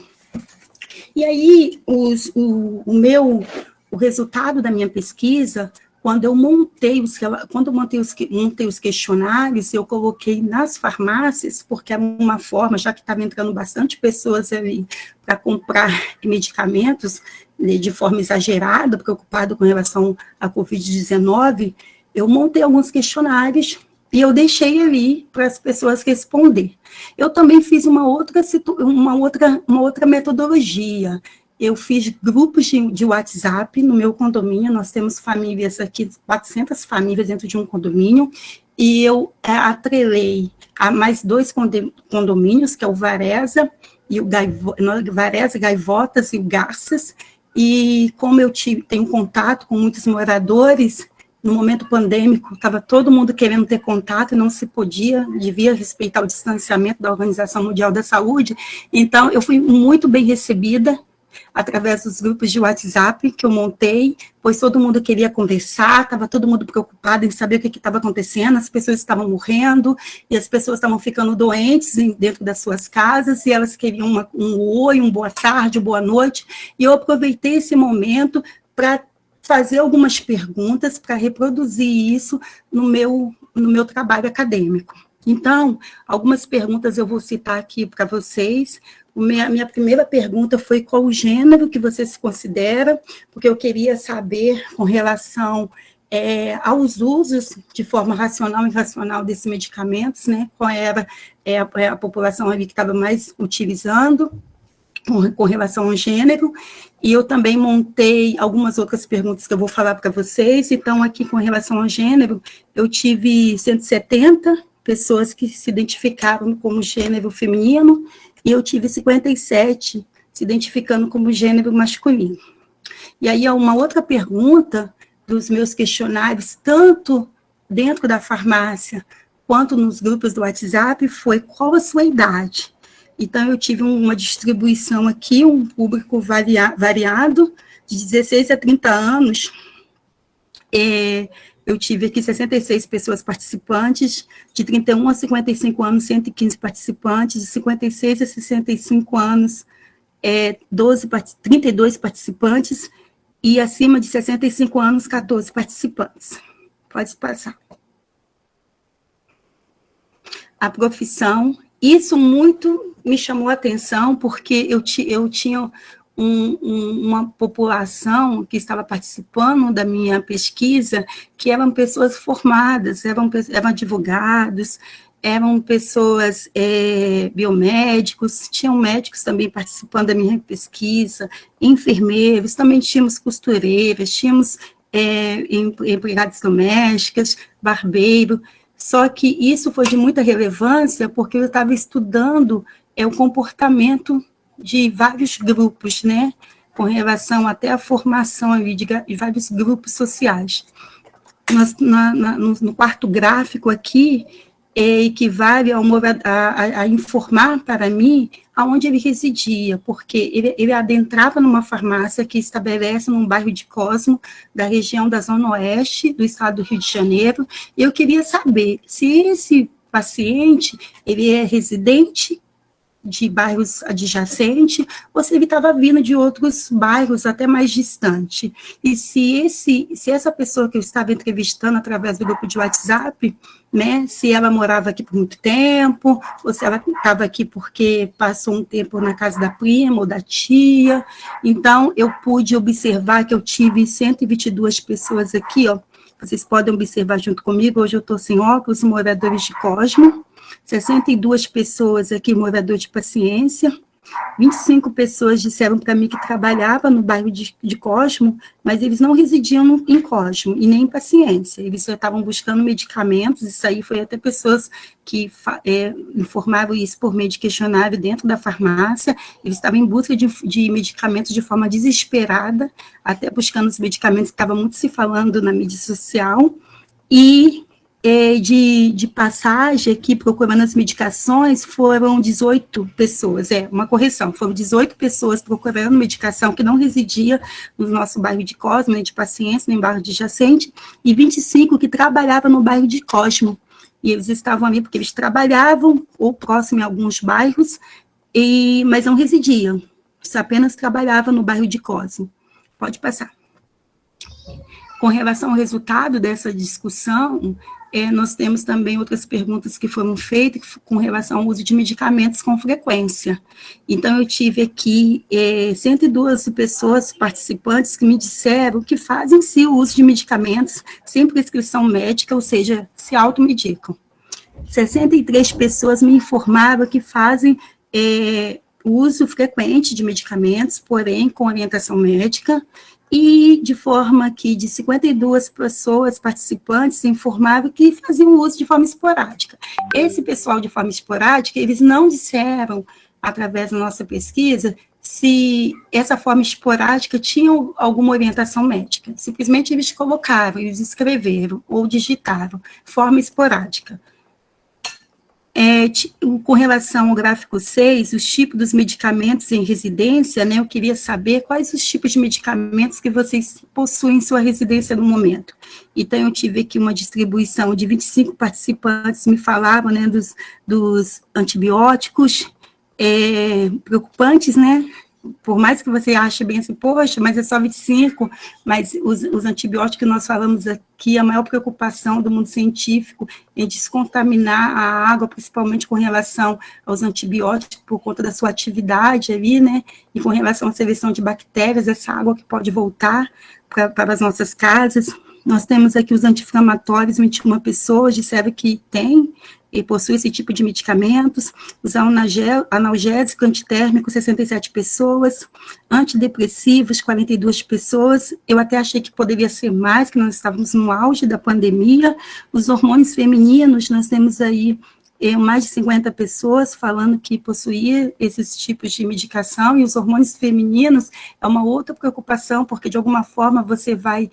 e aí o resultado da minha pesquisa, quando eu montei os questionários, eu coloquei nas farmácias, porque era uma forma, já que estava entrando bastante pessoas ali para comprar medicamentos, né, de forma exagerada, preocupado com relação à Covid-19, eu montei alguns questionários e eu deixei ali para as pessoas responder. Eu também fiz uma outra metodologia. Eu fiz grupos de WhatsApp no meu condomínio, nós temos famílias aqui, 400 famílias dentro de um condomínio, e eu atrelei a mais 2 condomínios, que é o Vareza, e o Vareza, Gaivotas e o Garças, e como eu tenho contato com muitos moradores, no momento pandêmico, estava todo mundo querendo ter contato e não se podia, devia respeitar o distanciamento da Organização Mundial da Saúde, então eu fui muito bem recebida, através dos grupos de WhatsApp que eu montei, pois todo mundo queria conversar, estava todo mundo preocupado em saber o que estava acontecendo, as pessoas estavam morrendo, e as pessoas estavam ficando doentes dentro das suas casas, e elas queriam um oi, boa tarde, boa noite, e eu aproveitei esse momento para fazer algumas perguntas para reproduzir isso no meu trabalho acadêmico. Então, algumas perguntas eu vou citar aqui para vocês. A minha primeira pergunta foi qual o gênero que você se considera, porque eu queria saber com relação aos usos de forma racional e irracional desses medicamentos, né? Qual era a população ali que estava mais utilizando com relação ao gênero, e eu também montei algumas outras perguntas que eu vou falar para vocês. Então, aqui com relação ao gênero, eu tive 170 pessoas que se identificaram como gênero feminino, e eu tive 57 se identificando como gênero masculino. E aí, uma outra pergunta dos meus questionários, tanto dentro da farmácia, quanto nos grupos do WhatsApp, foi qual a sua idade? Então, eu tive uma distribuição aqui, um público variado, de 16 a 30 anos. Eu tive aqui 66 pessoas participantes, de 31 a 55 anos, 115 participantes, de 56 a 65 anos, 32 participantes, e acima de 65 anos, 14 participantes. Pode passar. A profissão, isso muito me chamou a atenção, porque eu tinha uma população que estava participando da minha pesquisa, que eram pessoas formadas, eram advogados, eram pessoas biomédicos, tinham médicos também participando da minha pesquisa, enfermeiros, também tínhamos costureiras, tínhamos empregadas domésticas, barbeiro. Só que isso foi de muita relevância, porque eu estava estudando o comportamento de vários grupos, né, com relação até à formação ali de vários grupos sociais. No quarto gráfico aqui, equivale a informar para mim aonde ele residia, porque ele adentrava numa farmácia que estabelece num bairro de Cosmo, da região da Zona Oeste, do estado do Rio de Janeiro, e eu queria saber se esse paciente ele é residente de bairros adjacentes, ou se ele estava vindo de outros bairros até mais distantes. E se essa pessoa que eu estava entrevistando através do grupo de WhatsApp, né, se ela morava aqui por muito tempo, ou se ela estava aqui porque passou um tempo na casa da prima ou da tia. Então, eu pude observar que eu tive 122 pessoas aqui, ó. Vocês podem observar junto comigo, hoje eu estou sem óculos, moradores de Cosmo, 62 pessoas aqui, moradores de Paciência, 25 pessoas disseram para mim que trabalhavam no bairro de Cosmo, mas eles não residiam em Cosmo e nem em Paciência, eles só estavam buscando medicamentos. Isso aí foi até pessoas que informaram isso por meio de questionário dentro da farmácia. Eles estavam em busca de medicamentos de forma desesperada, até buscando os medicamentos que estavam muito se falando na mídia social, e de passagem aqui, procurando as medicações, foram 18 pessoas, uma correção, foram 18 pessoas procurando medicação que não residia no nosso bairro de Cosmo, nem de Paciência, nem bairro adjacente, e 25 que trabalhavam no bairro de Cosmo, e eles estavam ali porque eles trabalhavam, ou próximo em alguns bairros, mas não residiam, eles apenas trabalhavam no bairro de Cosmo. Pode passar. Com relação ao resultado dessa discussão, nós temos também outras perguntas que foram feitas com relação ao uso de medicamentos com frequência. Então, eu tive aqui 112 pessoas participantes que me disseram que fazem, sim, o uso de medicamentos sem prescrição médica, ou seja, se automedicam. 63 pessoas me informaram que fazem uso frequente de medicamentos, porém com orientação médica, e de forma que de 52 pessoas participantes informaram que faziam uso de forma esporádica. Esse pessoal de forma esporádica, eles não disseram, através da nossa pesquisa, se essa forma esporádica tinha alguma orientação médica. Simplesmente eles colocaram, eles escreveram ou digitaram, forma esporádica. Com relação ao gráfico 6, os tipos dos medicamentos em residência, né, eu queria saber quais os tipos de medicamentos que vocês possuem em sua residência no momento. Então, eu tive aqui uma distribuição de 25 participantes, me falavam, né, dos antibióticos preocupantes, né, por mais que você ache bem assim, poxa, mas é só 25, mas os antibióticos que nós falamos aqui, a maior preocupação do mundo científico é descontaminar a água, principalmente com relação aos antibióticos, por conta da sua atividade ali, né, e com relação à seleção de bactérias, essa água que pode voltar para as nossas casas. Nós temos aqui os anti-inflamatórios, 21 pessoas disseram que tem e possui esse tipo de medicamentos, os analgésicos antitérmicos, 67 pessoas, antidepressivos, 42 pessoas, eu até achei que poderia ser mais, que nós estávamos no auge da pandemia, os hormônios femininos, nós temos aí mais de 50 pessoas falando que possuía esses tipos de medicação, e os hormônios femininos é uma outra preocupação, porque de alguma forma você vai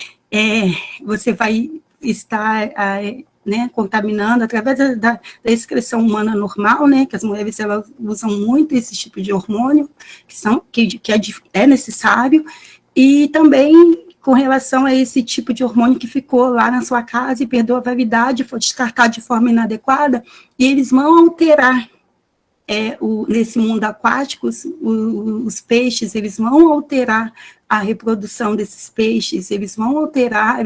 estar né, contaminando através da excreção humana normal, né, que as mulheres elas usam muito esse tipo de hormônio, que é necessário, e também com relação a esse tipo de hormônio que ficou lá na sua casa e perdeu a validade, foi descartado de forma inadequada, e eles vão alterar nesse mundo aquático, os peixes, eles vão alterar a reprodução desses peixes, eles vão alterar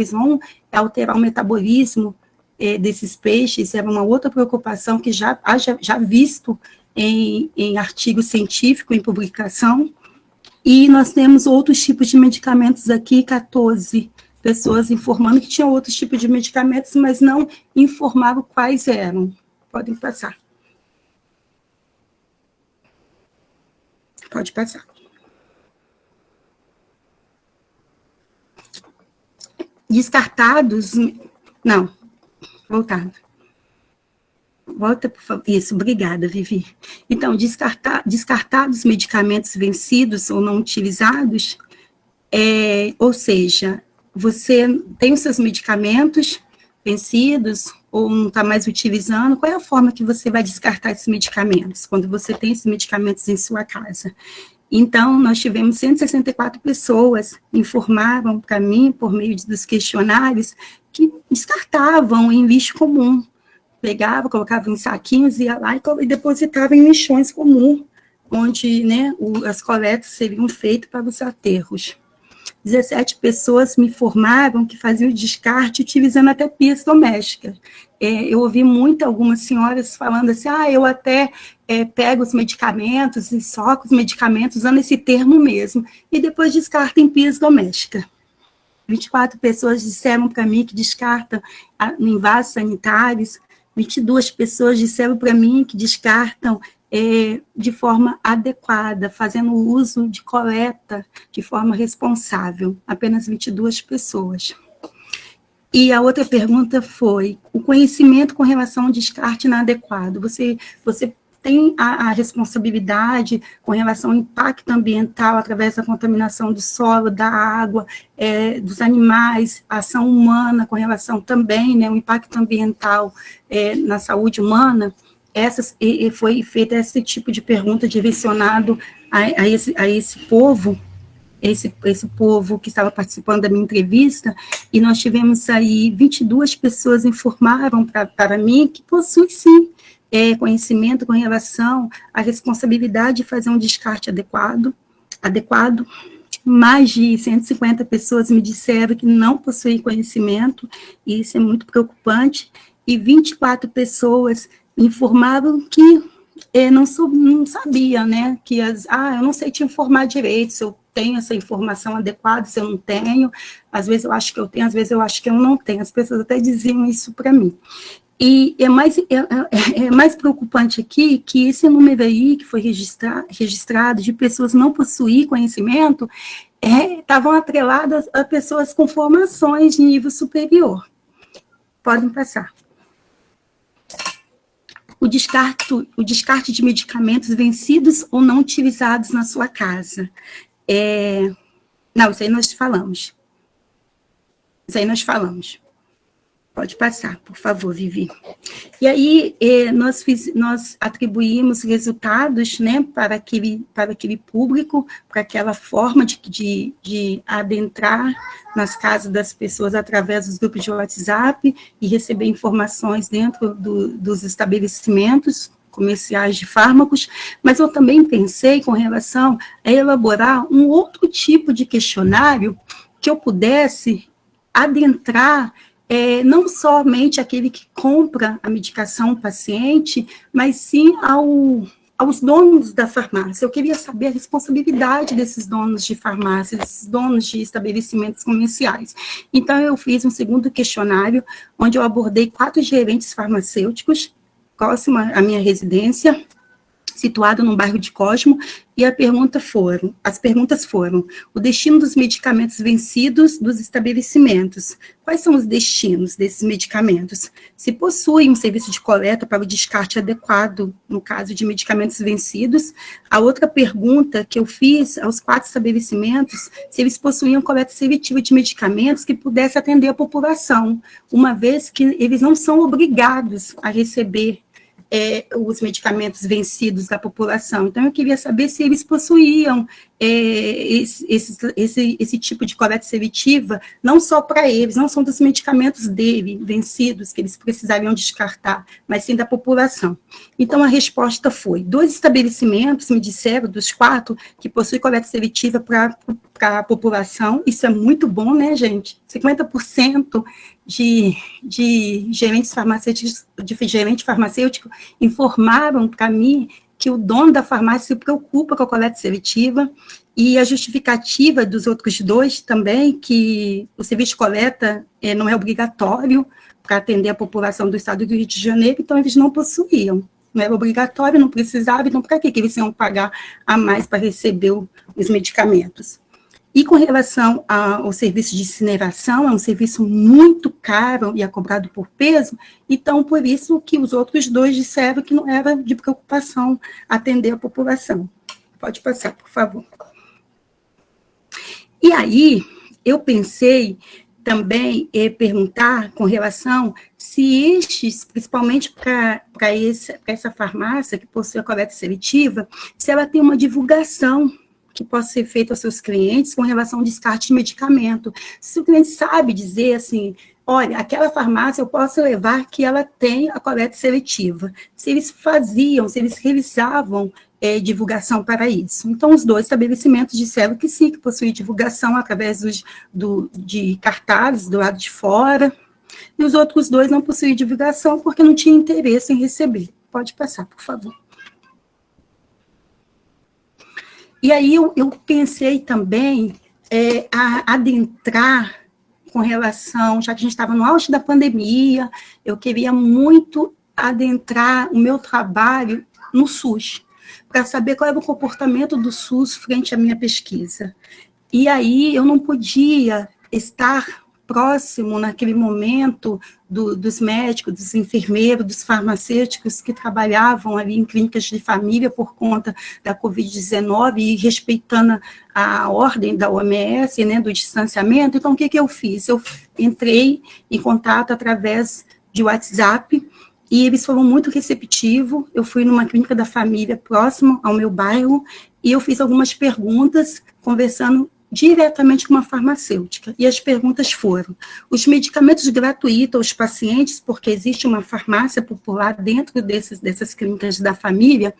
o metabolismo desses peixes. Era uma outra preocupação que já visto em artigo científico, em publicação. E nós temos outros tipos de medicamentos aqui, 14 pessoas informando que tinham outros tipos de medicamentos, mas não informavam quais eram. Podem passar. Pode passar. Descartados, não, voltado. Volta, por favor. Isso, obrigada, Vivi. Então, descartados medicamentos vencidos ou não utilizados, ou seja, você tem os seus medicamentos vencidos ou não está mais utilizando, qual é a forma que você vai descartar esses medicamentos, quando você tem esses medicamentos em sua casa? Então, nós tivemos 164 pessoas, informaram para mim, por meio dos questionários, que descartavam em lixo comum. Pegava, colocava em saquinhos, ia lá e depositava em lixões comuns, onde, né, as coletas seriam feitas para os aterros. 17 pessoas me informaram que faziam o descarte utilizando até pias domésticas. Eu ouvi algumas senhoras falando assim, eu até pego os medicamentos e soco os medicamentos, usando esse termo mesmo, e depois descarta em pias domésticas. 24 pessoas disseram para mim que descartam em vasos sanitários, 22 pessoas disseram para mim que descartam de forma adequada, fazendo uso de coleta de forma responsável, apenas 22 pessoas. E a outra pergunta foi, o conhecimento com relação ao descarte inadequado, você tem a responsabilidade com relação ao impacto ambiental através da contaminação do solo, da água, dos animais, a ação humana com relação também, né, o impacto ambiental na saúde humana. Foi feito esse tipo de pergunta direcionado a esse povo, esse povo que estava participando da minha entrevista, e nós tivemos aí 22 pessoas informaram para mim que possui sim conhecimento com relação à responsabilidade de fazer um descarte adequado. Mais de 150 pessoas me disseram que não possuem conhecimento, e isso é muito preocupante, e 24 pessoas informavam que não sabia, né, que eu não sei te informar direito, se eu tenho essa informação adequada, se eu não tenho, às vezes eu acho que eu tenho, às vezes eu acho que eu não tenho, as pessoas até diziam isso para mim. E é mais preocupante aqui que esse número aí, que foi registrado de pessoas não possuir conhecimento, estavam atreladas a pessoas com formações de nível superior. Podem passar. O descarte de medicamentos vencidos ou não utilizados na sua casa. Não, isso aí nós falamos. Pode passar, por favor, Vivi. E aí, nós atribuímos resultados, né, para aquele público, para aquela forma de adentrar nas casas das pessoas através dos grupos de WhatsApp e receber informações dentro dos estabelecimentos, comerciais de fármacos, mas eu também pensei com relação a elaborar um outro tipo de questionário que eu pudesse adentrar não somente aquele que compra a medicação paciente, mas sim aos donos da farmácia. Eu queria saber a responsabilidade desses donos de farmácia, desses donos de estabelecimentos comerciais. Então, eu fiz um segundo questionário, onde eu abordei 4 gerentes farmacêuticos, próximo à minha residência, situado no bairro de Cosmo, e as perguntas foram: o destino dos medicamentos vencidos dos estabelecimentos. Quais são os destinos desses medicamentos? Se possuem um serviço de coleta para o descarte adequado, no caso de medicamentos vencidos. A outra pergunta que eu fiz aos 4 estabelecimentos, se eles possuíam coleta seletiva de medicamentos que pudesse atender a população, uma vez que eles não são obrigados a receber os medicamentos vencidos da população. Então, eu queria saber se eles possuíam esse tipo de coleta seletiva, não só para eles, não são dos medicamentos dele, vencidos, que eles precisariam descartar, mas sim da população. Então, a resposta foi: 2 estabelecimentos me disseram, dos 4, que possuem coleta seletiva para a população. Isso é muito bom, né, gente? 50% de gerentes farmacêuticos, de gerente farmacêutico, informaram para mim que o dono da farmácia se preocupa com a coleta seletiva, e a justificativa dos outros 2 também, que o serviço de coleta não é obrigatório para atender a população do estado do Rio de Janeiro, então eles não possuíam. Não era obrigatório, não precisava, então para que eles iam pagar a mais para receber os medicamentos? E com relação ao serviço de incineração, é um serviço muito caro e é cobrado por peso, então por isso que os outros 2 disseram que não era de preocupação atender a população. Pode passar, por favor. E aí, eu pensei também perguntar com relação se estes, principalmente para essa farmácia que possui a coleta seletiva, se ela tem uma divulgação que possa ser feito aos seus clientes com relação ao descarte de medicamento. Se o cliente sabe dizer assim: olha, aquela farmácia eu posso levar que ela tem a coleta seletiva. Se eles realizavam divulgação para isso. Então, os 2 estabelecimentos disseram que sim, que possuem divulgação através de cartazes do lado de fora, e os outros 2 não possuíam divulgação porque não tinham interesse em receber. Pode passar, por favor. E aí eu pensei também a adentrar com relação, já que a gente estava no auge da pandemia, eu queria muito adentrar o meu trabalho no SUS, para saber qual era o comportamento do SUS frente à minha pesquisa. E aí eu não podia estar próximo, naquele momento, dos médicos, dos enfermeiros, dos farmacêuticos que trabalhavam ali em clínicas de família por conta da Covid-19 e respeitando a ordem da OMS, né, do distanciamento. Então, o que eu fiz? Eu entrei em contato através de WhatsApp e eles foram muito receptivos. Eu fui numa clínica da família próxima ao meu bairro e eu fiz algumas perguntas, conversando diretamente com uma farmacêutica. E as perguntas foram: os medicamentos gratuitos aos pacientes, porque existe uma farmácia popular dentro dessas clínicas da família,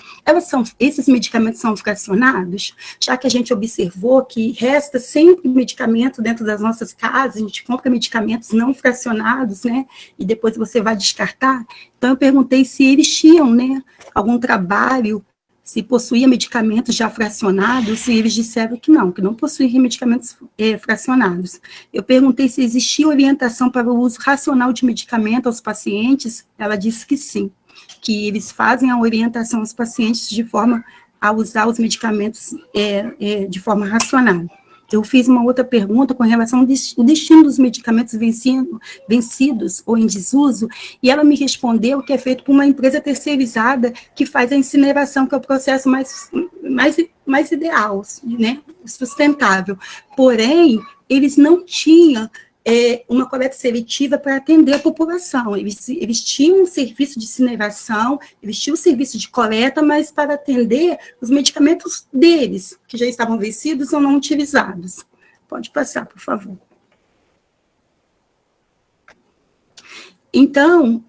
esses medicamentos são fracionados? Já que a gente observou que resta sempre medicamento dentro das nossas casas, a gente compra medicamentos não fracionados, né, e depois você vai descartar. Então, eu perguntei se eles tinham, né, algum trabalho, se possuía medicamentos já fracionados, e eles disseram que não possuíam medicamentos fracionados. Eu perguntei se existia orientação para o uso racional de medicamento aos pacientes, ela disse que sim, que eles fazem a orientação aos pacientes de forma a usar os medicamentos de forma racional. Eu fiz uma outra pergunta com relação ao destino dos medicamentos vencidos ou em desuso, e ela me respondeu que é feito por uma empresa terceirizada que faz a incineração, que é o processo mais ideal, né, sustentável. Porém, eles não tinham uma coleta seletiva para atender a população. Eles tinham um serviço de incineração, eles tinham um serviço de coleta, mas para atender os medicamentos deles, que já estavam vencidos ou não utilizados. Pode passar, por favor. Então,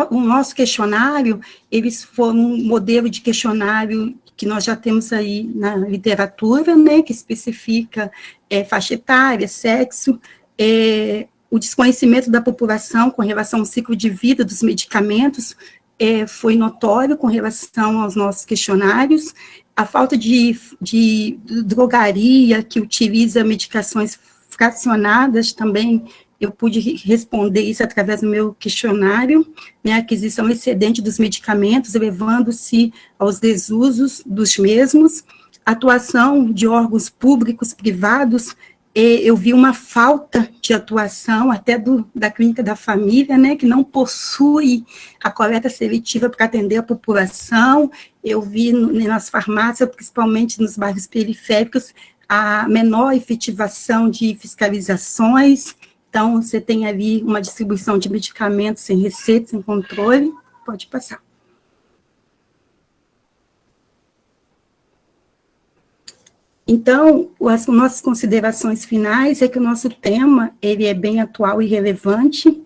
o nosso questionário, eles foram um modelo de questionário que nós já temos aí na literatura, né, que especifica faixa etária, sexo, o desconhecimento da população com relação ao ciclo de vida dos medicamentos foi notório com relação aos nossos questionários, a falta de drogaria que utiliza medicações fracionadas também. Eu pude responder isso através do meu questionário, né, a aquisição excedente dos medicamentos, elevando-se aos desusos dos mesmos, atuação de órgãos públicos, privados, eu vi uma falta de atuação até da clínica da família, né, que não possui a coleta seletiva para atender a população. Eu vi nas farmácias, principalmente nos bairros periféricos, a menor efetivação de fiscalizações. Então, você tem ali uma distribuição de medicamentos sem receita, sem controle. Pode passar. Então, as nossas considerações finais é que o nosso tema, ele é bem atual e relevante.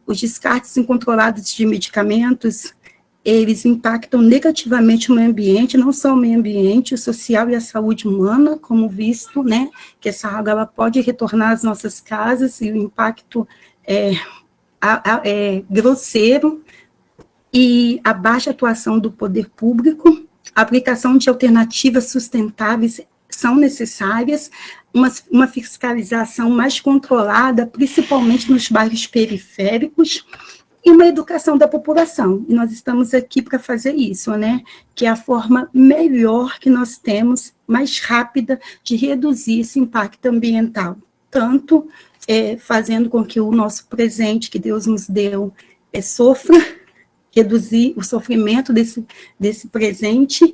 Os descartes incontrolados de medicamentos, eles impactam negativamente o meio ambiente, não só o meio ambiente, o social e a saúde humana, como visto, né, que essa água ela pode retornar às nossas casas, e o impacto é grosseiro, e a baixa atuação do poder público, a aplicação de alternativas sustentáveis são necessárias, uma fiscalização mais controlada, principalmente nos bairros periféricos, e uma educação da população, e nós estamos aqui para fazer isso, né, que é a forma melhor que nós temos, mais rápida, de reduzir esse impacto ambiental, tanto fazendo com que o nosso presente que Deus nos deu sofra, reduzir o sofrimento desse presente,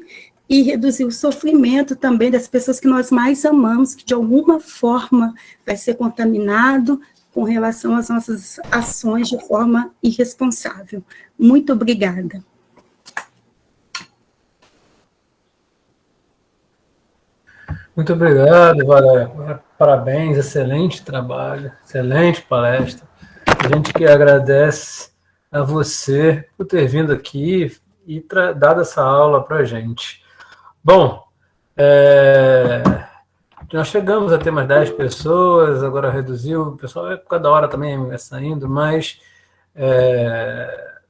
e reduzir o sofrimento também das pessoas que nós mais amamos, que de alguma forma vai ser contaminado, com relação às nossas ações de forma irresponsável. Muito obrigada. Muito obrigado, Valéria. Parabéns, excelente trabalho, excelente palestra. A gente que agradece a você por ter vindo aqui e dado essa aula para a gente. Bom, nós chegamos a ter mais 10 pessoas, agora reduziu, o pessoal cada hora também saindo, mas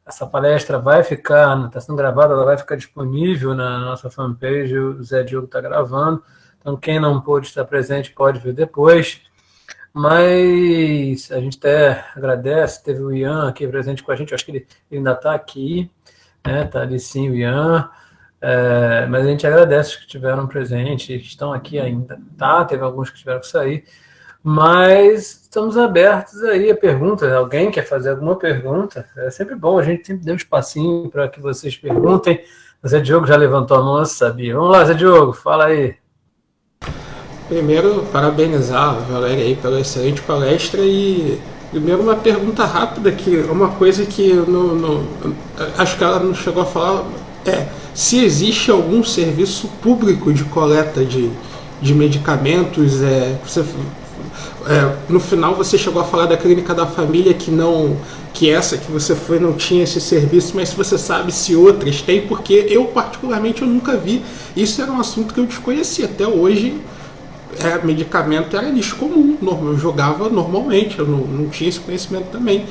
essa palestra vai ficar, está sendo gravada, ela vai ficar disponível na nossa fanpage, o Zé Diogo está gravando, então quem não pôde estar presente pode ver depois, mas a gente até agradece, teve o Ian aqui presente com a gente, acho que ele ainda está aqui, né, está ali sim o Ian, mas a gente agradece os que estiveram presentes, que estão aqui ainda, tá? Teve alguns que tiveram que sair, mas estamos abertos aí a perguntas. Alguém quer fazer alguma pergunta? É sempre bom, a gente sempre deu um espacinho para que vocês perguntem. O Zé Diogo já levantou a mão, eu sabia. Vamos lá, Zé Diogo, fala aí. Primeiro, parabenizar a Valéria aí pela excelente palestra e primeiro uma pergunta rápida, que é uma coisa que acho que ela não chegou a falar, se existe algum serviço público de coleta de medicamentos, no final você chegou a falar da clínica da família que essa que você foi não tinha esse serviço, mas se você sabe se outras têm, porque eu particularmente eu nunca vi, isso era um assunto que eu desconhecia, até hoje medicamento era lixo comum, eu jogava normalmente, eu não tinha esse conhecimento também.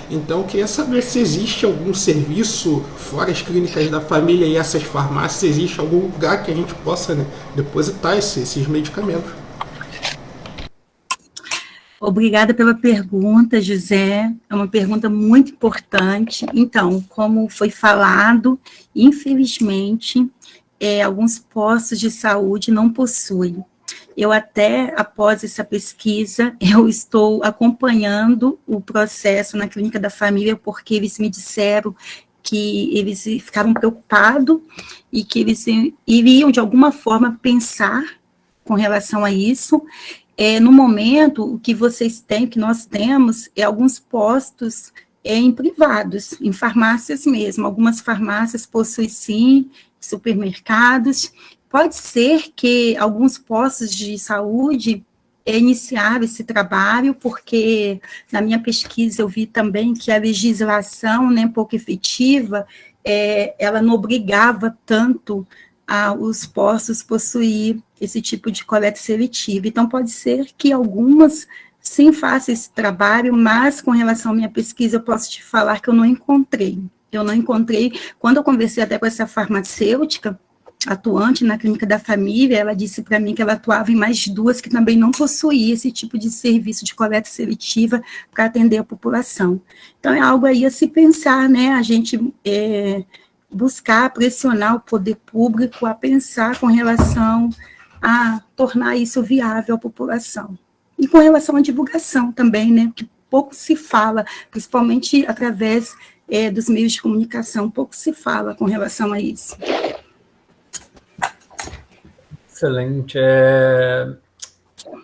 Então, eu queria saber se existe algum serviço, fora as clínicas da família e essas farmácias, existe algum lugar que a gente possa, né, depositar esses medicamentos. Obrigada pela pergunta, José. É uma pergunta muito importante. Então, como foi falado, infelizmente, alguns postos de saúde não possuem. Eu até, após essa pesquisa, eu estou acompanhando o processo na clínica da família, porque eles me disseram que eles ficaram preocupados e que eles iriam, de alguma forma, pensar com relação a isso. No momento, o que vocês têm, o que nós temos, alguns postos em privados, em farmácias mesmo. Algumas farmácias possuem, sim, supermercados. Pode ser que alguns postos de saúde iniciar esse trabalho, porque na minha pesquisa eu vi também que a legislação, né, pouco efetiva, ela não obrigava tanto os postos possuir esse tipo de coleta seletiva. Então, pode ser que algumas sim façam esse trabalho, mas com relação à minha pesquisa, eu posso te falar que eu não encontrei. Quando eu conversei até com essa farmacêutica, atuante na clínica da família, ela disse para mim que ela atuava em mais 2 que também não possuíam esse tipo de serviço de coleta seletiva para atender a população. Então, é algo aí a se pensar, né? A gente buscar pressionar o poder público a pensar com relação a tornar isso viável à população. E com relação à divulgação também, né? Que pouco se fala, principalmente através dos meios de comunicação, pouco se fala com relação a isso. Excelente.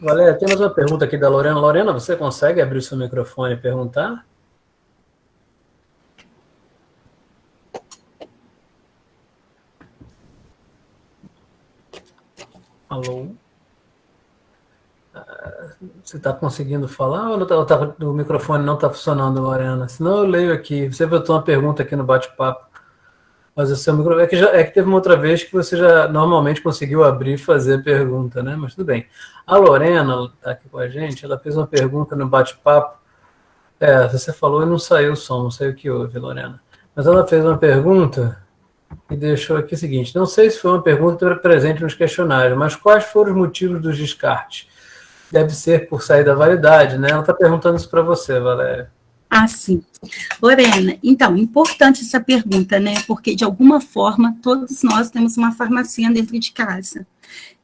Valéria, temos uma pergunta aqui da Lorena. Lorena, você consegue abrir o seu microfone e perguntar? Alô? Você está conseguindo falar ou o microfone não está funcionando, Lorena? Senão eu leio aqui. Você botou uma pergunta aqui no bate-papo. Mas o seu microfone... É que teve uma outra vez que você já normalmente conseguiu abrir e fazer a pergunta, né? Mas tudo bem. A Lorena está aqui com a gente, ela fez uma pergunta no bate-papo. Você falou e não saiu o som, não sei o que houve, Lorena. Mas ela fez uma pergunta e deixou aqui o seguinte: não sei se foi uma pergunta presente nos questionários, mas quais foram os motivos dos descartes? Deve ser por sair da validade, né? Ela está perguntando isso para você, Valéria. Ah, sim. Lorena, então, importante essa pergunta, né? Porque, de alguma forma, todos nós temos uma farmacinha dentro de casa,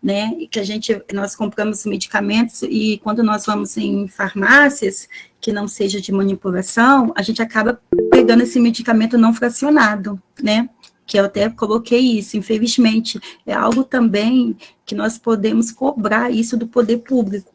né? E que nós compramos medicamentos e quando nós vamos em farmácias que não seja de manipulação, a gente acaba pegando esse medicamento não fracionado, né? Que eu até coloquei isso, infelizmente. É algo também que nós podemos cobrar isso do poder público.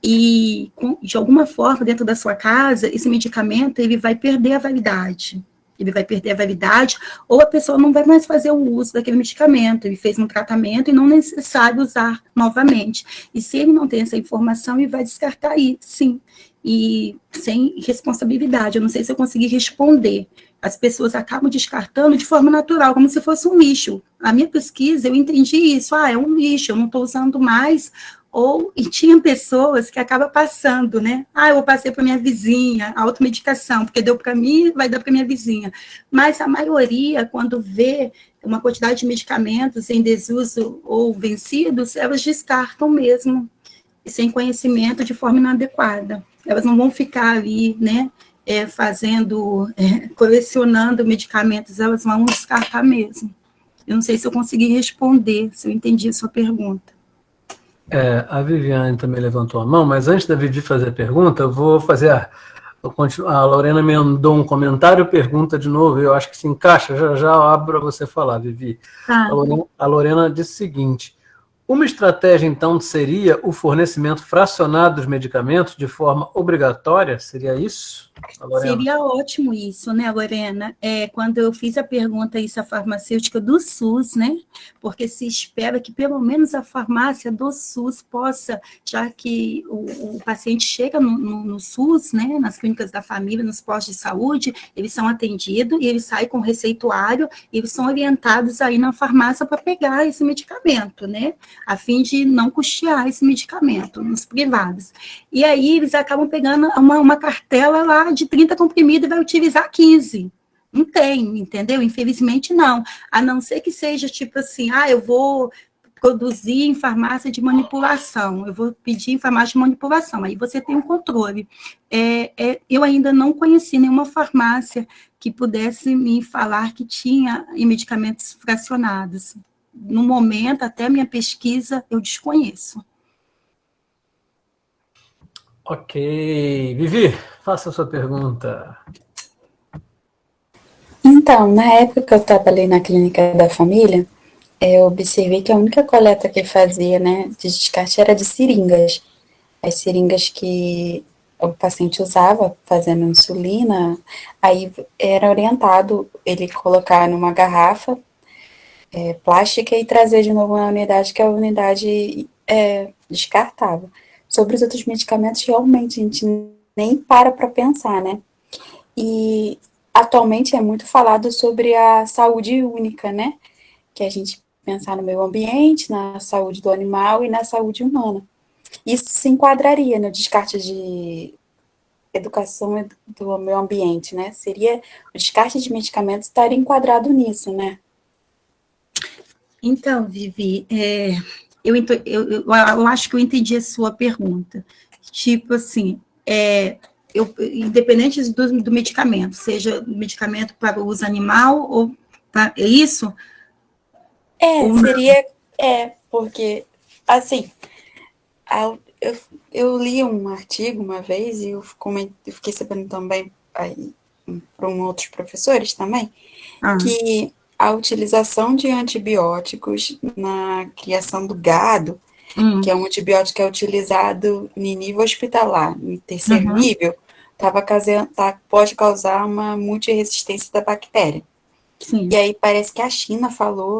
E, de alguma forma, dentro da sua casa, esse medicamento ele vai perder a validade. Ele vai perder a validade, ou a pessoa não vai mais fazer o uso daquele medicamento. Ele fez um tratamento e não é necessário usar novamente. E se ele não tem essa informação, ele vai descartar aí, sim. E sem responsabilidade. Eu não sei se eu consegui responder. As pessoas acabam descartando de forma natural, como se fosse um lixo. A minha pesquisa, eu entendi isso. É um lixo, eu não estou usando mais. E tinha pessoas que acabam passando, né? Eu passei para minha vizinha, a automedicação, porque deu para mim, vai dar para minha vizinha. Mas a maioria, quando vê uma quantidade de medicamentos em desuso ou vencidos, elas descartam mesmo, sem conhecimento, de forma inadequada. Elas não vão ficar ali, né? Colecionando medicamentos, elas vão descartar mesmo. Eu não sei se eu consegui responder, se eu entendi a sua pergunta. A Viviane também levantou a mão, mas antes da Vivi fazer a pergunta, eu vou fazer a Lorena me mandou um comentário, pergunta de novo, eu acho que se encaixa, já abro para você falar, Vivi. A Lorena disse o seguinte: uma estratégia, então, seria o fornecimento fracionado dos medicamentos de forma obrigatória? Seria isso? Seria ótimo isso, né, Lorena? Quando eu fiz a pergunta isso à farmacêutica do SUS, né? Porque se espera que pelo menos a farmácia do SUS possa, já que o paciente chega no SUS, né, nas clínicas da família, nos postos de saúde, eles são atendidos e eles saem com receituário e eles são orientados aí na farmácia para pegar esse medicamento, né? A fim de não custear esse medicamento nos privados. E aí eles acabam pegando uma cartela lá de 30 comprimidos e vai utilizar 15. Não tem, entendeu? Infelizmente não. A não ser que seja tipo assim, eu vou produzir em farmácia de manipulação, eu vou pedir em farmácia de manipulação, aí você tem um controle. Eu ainda não conheci nenhuma farmácia que pudesse me falar que tinha medicamentos fracionados. No momento, até a minha pesquisa, eu desconheço. Ok. Vivi, faça a sua pergunta. Então, na época que eu trabalhei na clínica da família, eu observei que a única coleta que fazia, né, de descarte era de seringas. As seringas que o paciente usava fazendo insulina, aí era orientado ele colocar numa garrafa plástica e trazer de novo na unidade, que a unidade descartava. Sobre os outros medicamentos, realmente, a gente nem para pensar, né? E atualmente é muito falado sobre a saúde única, né? Que é a gente pensar no meio ambiente, na saúde do animal e na saúde humana. Isso se enquadraria no descarte de educação do meio ambiente, né? Seria o descarte de medicamentos estaria enquadrado nisso, né? Então, Vivi, eu acho que eu entendi a sua pergunta. Tipo assim, independente do medicamento, seja medicamento para uso animal ou é isso? Seria, porque, assim, eu li um artigo uma vez e eu fiquei sabendo também aí, para outros professores também, que a utilização de antibióticos na criação do gado, que é um antibiótico que é utilizado em nível hospitalar, no terceiro nível, pode causar uma multiresistência da bactéria. Sim. E aí parece que a China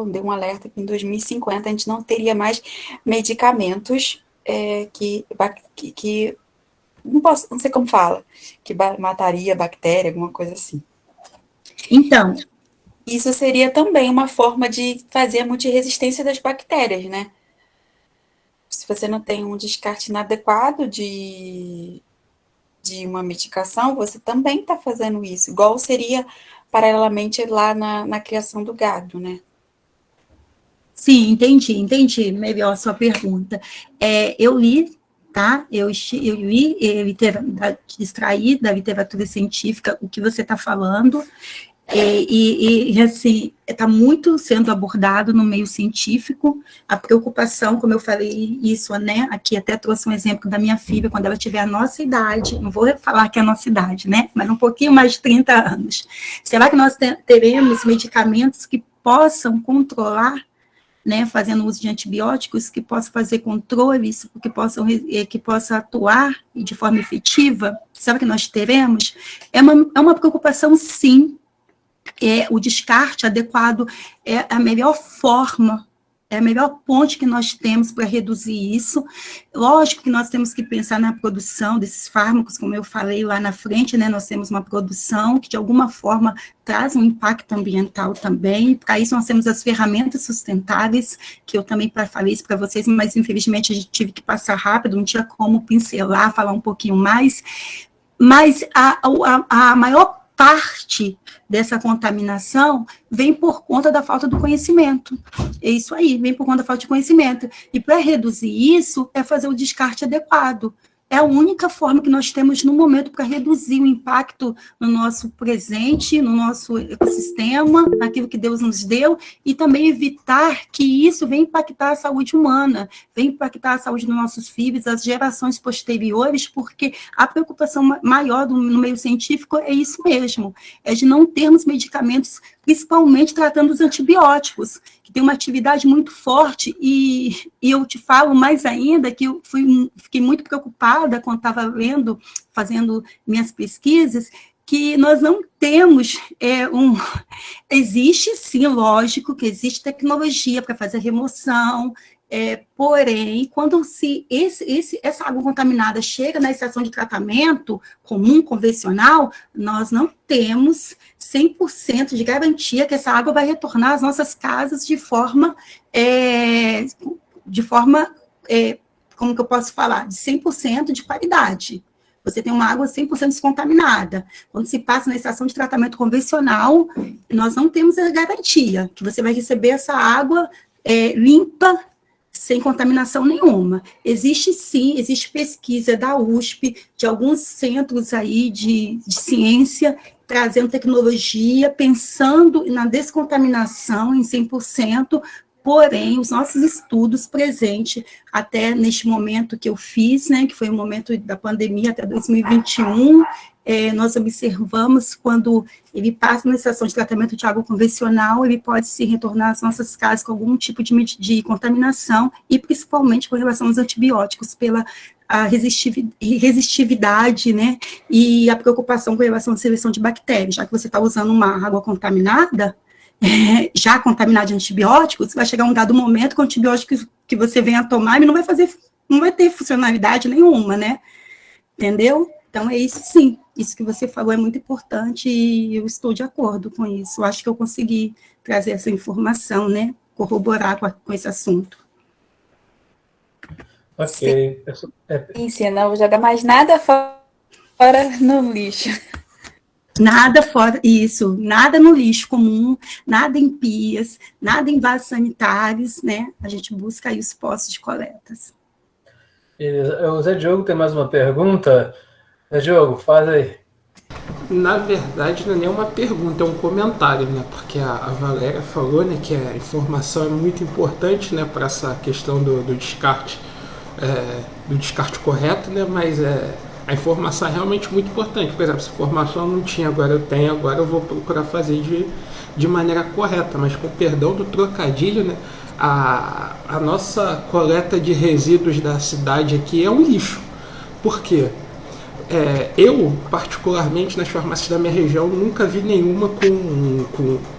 deu um alerta que em 2050 a gente não teria mais medicamentos que não sei como fala, que mataria a bactéria, alguma coisa assim. Então, isso seria também uma forma de fazer a multiresistência das bactérias, né? Se você não tem um descarte inadequado de uma medicação, você também está fazendo isso, igual seria paralelamente lá na criação do gado, né? Sim, entendi melhor a sua pergunta. Eu li, tá? Eu li, extraí da literatura científica o que você está falando, e assim, está muito sendo abordado no meio científico, a preocupação, como eu falei isso, né, aqui até trouxe um exemplo da minha filha, quando ela tiver a nossa idade, não vou falar que é a nossa idade, né, mas um pouquinho mais de 30 anos, será que nós teremos medicamentos que possam controlar, né, fazendo uso de antibióticos, que possam fazer controles, que possam atuar de forma efetiva? Será que nós teremos? É uma preocupação, sim. O descarte adequado é a melhor forma, é a melhor ponte que nós temos para reduzir isso. Lógico que nós temos que pensar na produção desses fármacos, como eu falei lá na frente, né, nós temos uma produção que, de alguma forma, traz um impacto ambiental também. Para isso, nós temos as ferramentas sustentáveis, que eu também falei isso para vocês, mas, infelizmente, a gente tive que passar rápido, não tinha como pincelar, falar um pouquinho mais. Mas a maior parte dessa contaminação vem por conta da falta do conhecimento. É isso aí, vem por conta da falta de conhecimento. E para reduzir isso, é fazer o descarte adequado. É a única forma que nós temos no momento para reduzir o impacto no nosso presente, no nosso ecossistema, naquilo que Deus nos deu, e também evitar que isso venha impactar a saúde humana, venha impactar a saúde dos nossos filhos, as gerações posteriores, porque a preocupação maior no meio científico é isso mesmo, é de não termos medicamentos, principalmente tratando os antibióticos, que tem uma atividade muito forte, e eu te falo mais ainda que eu fiquei muito preocupada quando estava fazendo minhas pesquisas, que nós não temos existe sim, lógico, que existe tecnologia para fazer remoção, porém, quando essa água contaminada chega na estação de tratamento comum, convencional, nós não temos 100% de garantia que essa água vai retornar às nossas casas de forma como que eu posso falar? De 100% de qualidade. Você tem uma água 100% descontaminada. Quando se passa na estação de tratamento convencional, nós não temos a garantia que você vai receber essa água limpa, sem contaminação nenhuma. Existe pesquisa da USP, de alguns centros aí de ciência, trazendo tecnologia, pensando na descontaminação em 100%, porém, os nossos estudos presentes, até neste momento que eu fiz, né, que foi o momento da pandemia até 2021, nós observamos quando ele passa na estação de tratamento de água convencional, ele pode se retornar às nossas casas com algum tipo de contaminação, e principalmente com relação aos antibióticos, pela a resistividade, né, e a preocupação com relação à seleção de bactérias, já que você está usando uma água contaminada, já contaminada de antibióticos, vai chegar um dado momento que o antibiótico que você venha tomar, ele não vai fazer não vai ter funcionalidade nenhuma, né? Entendeu? Então, é isso sim. Isso que você falou é muito importante e eu estou de acordo com isso. Eu acho que eu consegui trazer essa informação, né? Corroborar com esse assunto. Ok. Sim, não vou jogar mais nada fora no lixo. Nada fora isso, nada no lixo comum, nada em pias, nada em vasos sanitários, né? A gente busca aí os postos de coletas. O Zé Diogo tem mais uma pergunta. Zé Diogo, faz aí. Na verdade, não é nem uma pergunta, é um comentário, né? Porque a Valéria falou, né, que a informação é muito importante, né, para essa questão do descarte, do descarte correto, né? Mas a informação é realmente muito importante. Por exemplo, se a informação eu não tinha, agora eu tenho, agora eu vou procurar fazer de maneira correta. Mas com perdão do trocadilho, né? A nossa coleta de resíduos da cidade aqui é um lixo. Por quê? Eu, particularmente, nas farmácias da minha região, nunca vi nenhuma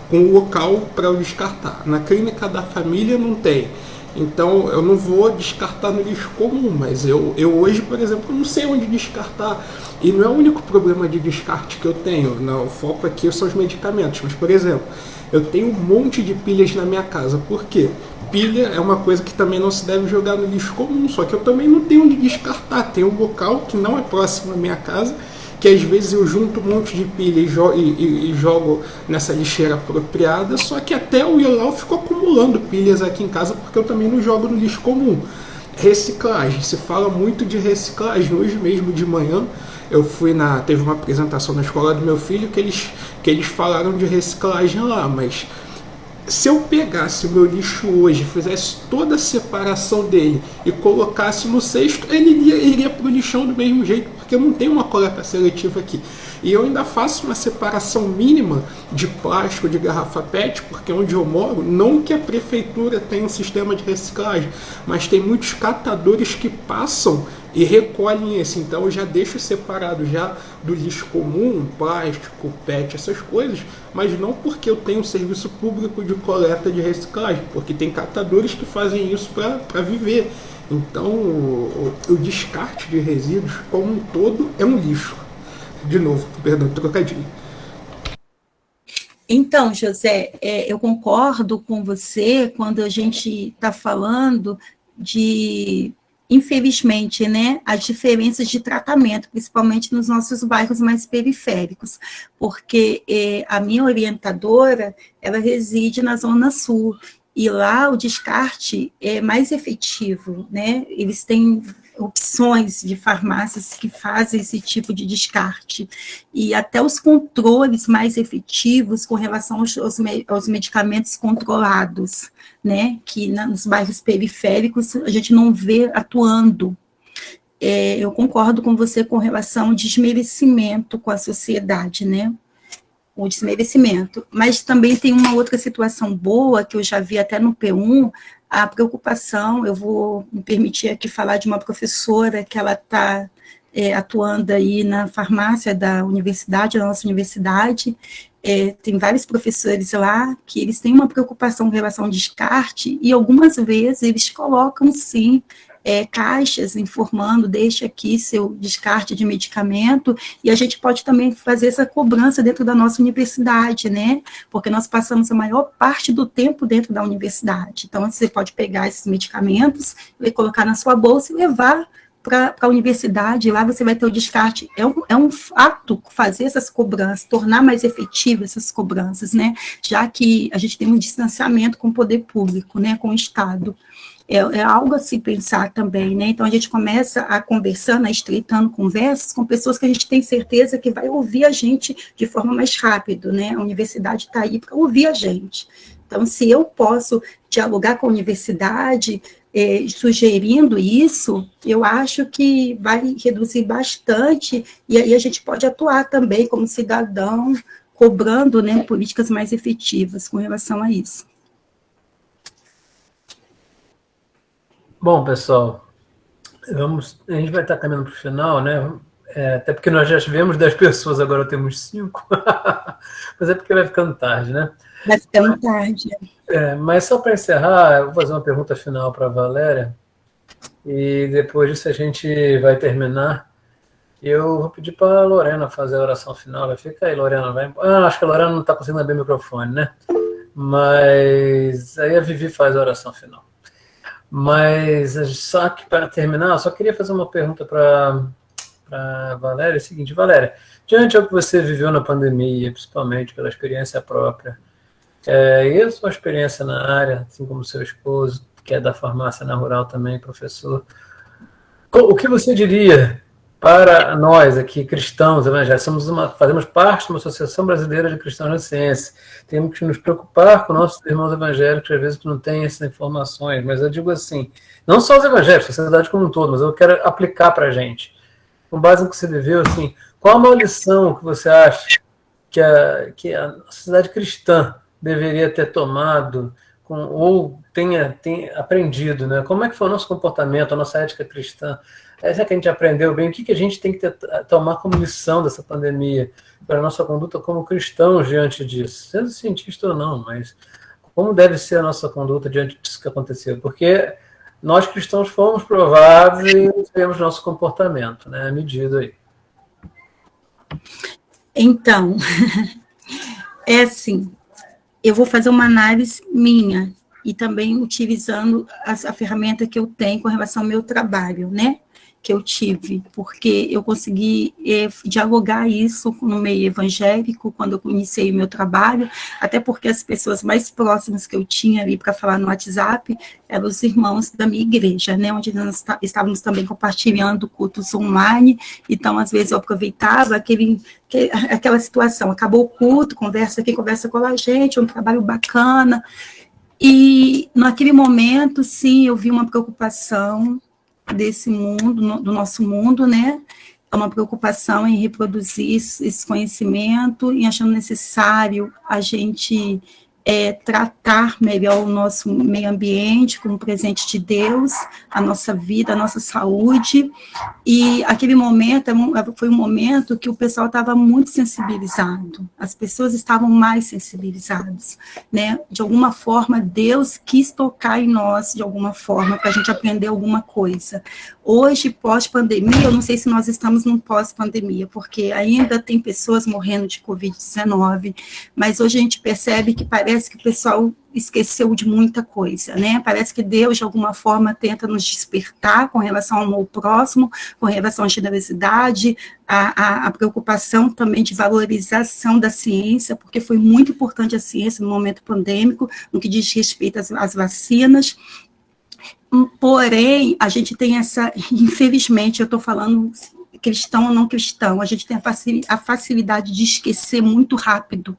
com local para eu descartar. Na clínica da família não tem. Então, eu não vou descartar no lixo comum, mas eu hoje, por exemplo, não sei onde descartar. E não é o único problema de descarte que eu tenho. Não, o foco aqui são os medicamentos. Mas, por exemplo, eu tenho um monte de pilhas na minha casa. Por quê? Pilha é uma coisa que também não se deve jogar no lixo comum, só que eu também não tenho onde descartar. Tem um local que não é próximo à minha casa, que às vezes eu junto um monte de pilha e jogo nessa lixeira apropriada, só que até eu ir lá eu fico acumulando pilhas aqui em casa, porque eu também não jogo no lixo comum. Reciclagem, se fala muito de reciclagem. Hoje mesmo de manhã eu teve uma apresentação na escola do meu filho que eles falaram de reciclagem lá, mas se eu pegasse o meu lixo hoje, fizesse toda a separação dele e colocasse no cesto, ele iria para o lixão do mesmo jeito, porque eu não tenho uma coleta seletiva aqui. E eu ainda faço uma separação mínima de plástico, de garrafa PET, porque onde eu moro, não que a prefeitura tenha um sistema de reciclagem, mas tem muitos catadores que passam e recolhem esse. Então eu já deixo separado já do lixo comum, plástico, PET, essas coisas, mas não porque eu tenho um serviço público de coleta de reciclagem, porque tem catadores que fazem isso para viver. Então o descarte de resíduos como um todo é um lixo. De novo, perdão, trocadilho. Então, José, eu concordo com você quando a gente está falando de, infelizmente, né, as diferenças de tratamento, principalmente nos nossos bairros mais periféricos, porque a minha orientadora, ela reside na Zona Sul, e lá o descarte é mais efetivo, né? Eles têm opções de farmácias que fazem esse tipo de descarte, e até os controles mais efetivos com relação aos medicamentos controlados, né? Que nos bairros periféricos a gente não vê atuando. Eu concordo com você com relação ao desmerecimento com a sociedade, né? O desmerecimento, mas também tem uma outra situação boa, que eu já vi até no P1, a preocupação, eu vou me permitir aqui falar de uma professora que ela está atuando aí na farmácia da universidade, da nossa universidade, tem vários professores lá que eles têm uma preocupação em relação ao descarte, e algumas vezes eles colocam, sim, caixas informando, deixe aqui seu descarte de medicamento, e a gente pode também fazer essa cobrança dentro da nossa universidade, né? Porque nós passamos a maior parte do tempo dentro da universidade. Então, você pode pegar esses medicamentos, colocar na sua bolsa e levar para a universidade, lá você vai ter o descarte. É um fato fazer essas cobranças, tornar mais efetivas essas cobranças, né? Já que a gente tem um distanciamento com o poder público, né? Com o Estado. É algo a se pensar também, né? Então, a gente começa a conversando, estreitando conversas com pessoas que a gente tem certeza que vai ouvir a gente de forma mais rápida, né? A universidade está aí para ouvir a gente. Então, se eu posso dialogar com a universidade, sugerindo isso, eu acho que vai reduzir bastante, e aí a gente pode atuar também como cidadão, cobrando, né, políticas mais efetivas com relação a isso. Bom, pessoal, a gente vai estar caminhando para o final, né? Até porque nós já tivemos 10 pessoas, agora temos 5. Mas é porque vai ficando tarde, né? Vai ficando tarde. Mas só para encerrar, eu vou fazer uma pergunta final para a Valéria. E depois disso a gente vai terminar. Eu vou pedir para a Lorena fazer a oração final. Fica aí, Lorena. Acho que a Lorena não está conseguindo abrir o microfone, né? Mas aí a Vivi faz a oração final. Mas só que para terminar, eu só queria fazer uma pergunta para Valéria. É o seguinte, Valéria, diante do que você viveu na pandemia, principalmente pela experiência própria, e a sua experiência na área, assim como seu esposo, que é da farmácia na Rural também, professor, o que você diria para nós aqui, cristãos evangélicos? Fazemos parte de uma Associação Brasileira de Cristãos na Ciência. Temos que nos preocupar com nossos irmãos evangélicos, às vezes que não têm essas informações, mas eu digo assim, não só os evangélicos, a sociedade como um todo, mas eu quero aplicar para a gente. Com base no que você viveu, assim, qual a maior lição que você acha que a sociedade cristã deveria ter tomado ou tenha aprendido, né? Como é que foi o nosso comportamento, a nossa ética cristã? Já que a gente aprendeu bem, o que a gente tem que tomar como lição dessa pandemia para a nossa conduta como cristãos diante disso? Sendo cientista ou não, mas como deve ser a nossa conduta diante disso que aconteceu? Porque nós cristãos fomos provados e temos nosso comportamento, né? Medido aí. Então, é assim, eu vou fazer uma análise minha e também utilizando a ferramenta que eu tenho com relação ao meu trabalho, né? Que eu tive, porque eu consegui dialogar isso no meio evangélico, quando eu iniciei o meu trabalho, até porque as pessoas mais próximas que eu tinha ali para falar no WhatsApp eram os irmãos da minha igreja, né, onde nós estávamos também compartilhando cultos online, então às vezes eu aproveitava aquela situação, acabou o culto, conversa aqui, conversa com a gente, um trabalho bacana, e naquele momento, sim, eu vi uma preocupação desse mundo, do nosso mundo, né? É uma preocupação em reproduzir esse conhecimento e achando necessário a gente tratar melhor o nosso meio ambiente como presente de Deus, a nossa vida, a nossa saúde, e aquele momento foi um momento que o pessoal estava muito sensibilizado, as pessoas estavam mais sensibilizadas, né? De alguma forma, Deus quis tocar em nós, de alguma forma, para a gente aprender alguma coisa. Hoje, pós-pandemia, eu não sei se nós estamos num pós-pandemia, porque ainda tem pessoas morrendo de Covid-19, mas hoje a gente percebe que parece que o pessoal esqueceu de muita coisa, né? Parece que Deus, de alguma forma, tenta nos despertar com relação ao amor próximo, com relação à generosidade, a preocupação também de valorização da ciência, porque foi muito importante a ciência no momento pandêmico, no que diz respeito às vacinas. Porém, a gente tem infelizmente, eu estou falando cristão ou não cristão, a gente tem a facilidade de esquecer muito rápido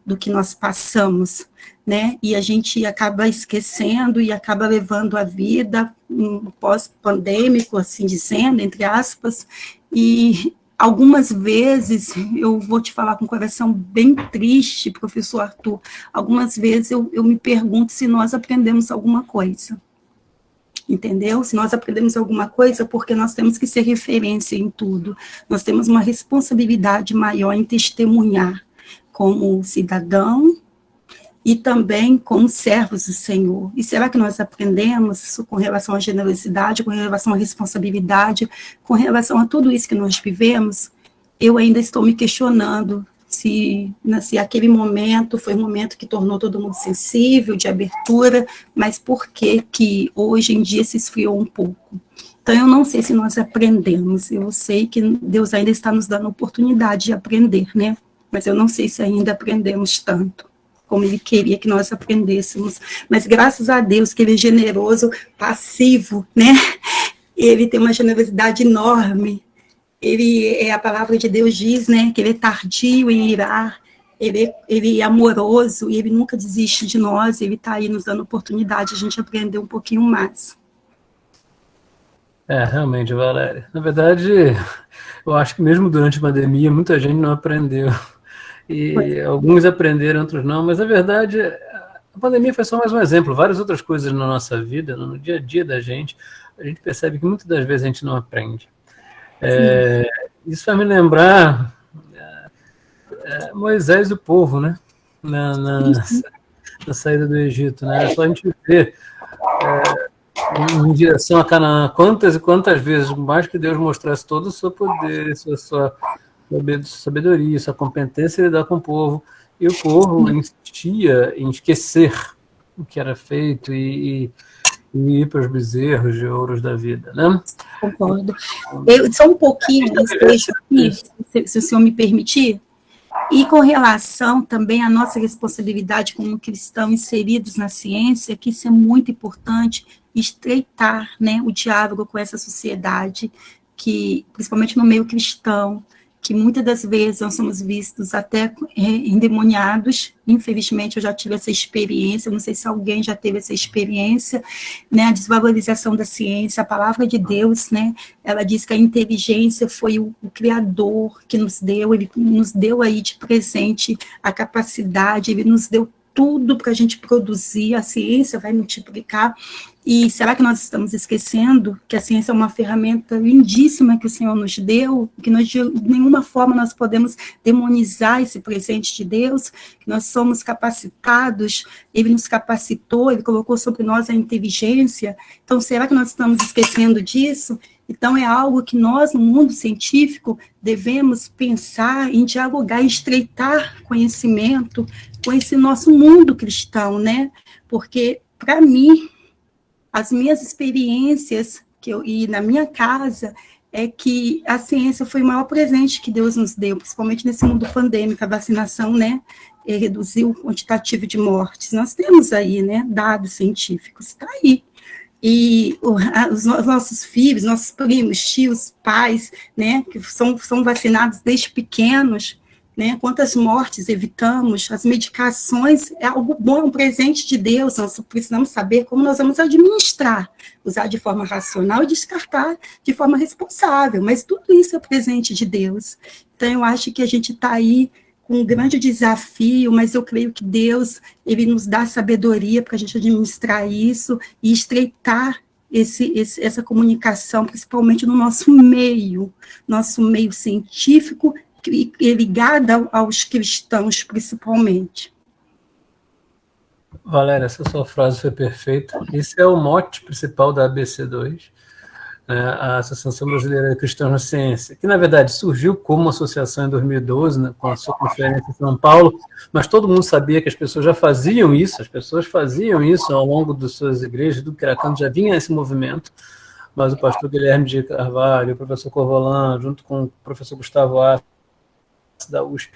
do que nós passamos, né? E a gente acaba esquecendo e acaba levando a vida pós-pandêmico, assim dizendo, entre aspas, e algumas vezes, eu vou te falar com o coração bem triste, professor Arthur, algumas vezes eu me pergunto se nós aprendemos alguma coisa. Entendeu? Se nós aprendemos alguma coisa, porque nós temos que ser referência em tudo. Nós temos uma responsabilidade maior em testemunhar como cidadão e também como servos do Senhor. E será que nós aprendemos isso com relação à generosidade, com relação à responsabilidade, com relação a tudo isso que nós vivemos? Eu ainda estou me questionando se aquele foi um momento que tornou todo mundo sensível, de abertura, mas por que hoje em dia se esfriou um pouco? Então, eu não sei se nós aprendemos, eu sei que Deus ainda está nos dando a oportunidade de aprender, né? Mas eu não sei se ainda aprendemos tanto como Ele queria que nós aprendêssemos. Mas graças a Deus que Ele é generoso, passivo, né? Ele tem uma generosidade enorme. A palavra de Deus diz, né, que Ele é tardio em irar, ele é amoroso e Ele nunca desiste de nós, Ele está aí nos dando oportunidade de a gente aprender um pouquinho mais. Realmente, Valéria. Na verdade, eu acho que mesmo durante a pandemia, muita gente não aprendeu. E alguns aprenderam, outros não, mas na verdade, a pandemia foi só mais um exemplo. Várias outras coisas na nossa vida, no dia a dia da gente, a gente percebe que muitas das vezes a gente não aprende. Isso vai me lembrar Moisés e o povo, né? Na saída do Egito, né? É só a gente ver em direção a Canaã, quantas e quantas vezes, mais que Deus mostrasse todo o seu poder, sua sabedoria, sua competência em lidar com o povo, e o povo insistia em esquecer o que era feito e ir para os bezerros de ouros da vida, né? Concordo. Só um pouquinho, deixa aqui, se o senhor me permitir. E com relação também à nossa responsabilidade como cristãos inseridos na ciência, que isso é muito importante, estreitar, né, o diálogo com essa sociedade, que, principalmente no meio cristão, que muitas das vezes nós somos vistos até endemoniados. Infelizmente, eu já tive essa experiência, não sei se alguém já teve essa experiência, né, a desvalorização da ciência. A palavra de Deus, né, ela diz que a inteligência foi o Criador que nos deu, ele nos deu aí de presente a capacidade, ele nos deu tudo para a gente produzir, a ciência vai multiplicar. E será que nós estamos esquecendo que a ciência é uma ferramenta lindíssima que o Senhor nos deu, que nós, de nenhuma forma nós podemos demonizar esse presente de Deus, que nós somos capacitados, ele nos capacitou, ele colocou sobre nós a inteligência. Então, será que nós estamos esquecendo disso? Então, é algo que nós, no mundo científico, devemos pensar em dialogar, em estreitar conhecimento com esse nosso mundo cristão, né? Porque, para mim, as minhas experiências e na minha casa é que a ciência foi o maior presente que Deus nos deu, principalmente nesse mundo pandêmico. A vacinação, né, reduziu o quantitativo de mortes. Nós temos aí, né, dados científicos, está aí. E os nossos filhos, nossos primos, tios, pais, né, que são vacinados desde pequenos, né, quantas mortes evitamos, as medicações, é algo bom, é um presente de Deus, nós precisamos saber como nós vamos administrar, usar de forma racional e descartar de forma responsável, mas tudo isso é presente de Deus. Então, eu acho que a gente está aí com um grande desafio, mas eu creio que Deus, ele nos dá sabedoria para a gente administrar isso e estreitar essa comunicação, principalmente no nosso meio científico, e ligada aos cristãos, principalmente. Valéria, essa sua frase foi perfeita. Esse é o mote principal da ABC2, né, a Associação Brasileira de Cristãos na Ciência, que, na verdade, surgiu como uma associação em 2012, né, com a sua conferência em São Paulo, mas todo mundo sabia que as pessoas já faziam isso, ao longo das suas igrejas, do Cracanto já vinha esse movimento, mas o pastor Guilherme de Carvalho, o professor Corvolan, junto com o professor Gustavo Arce, da USP,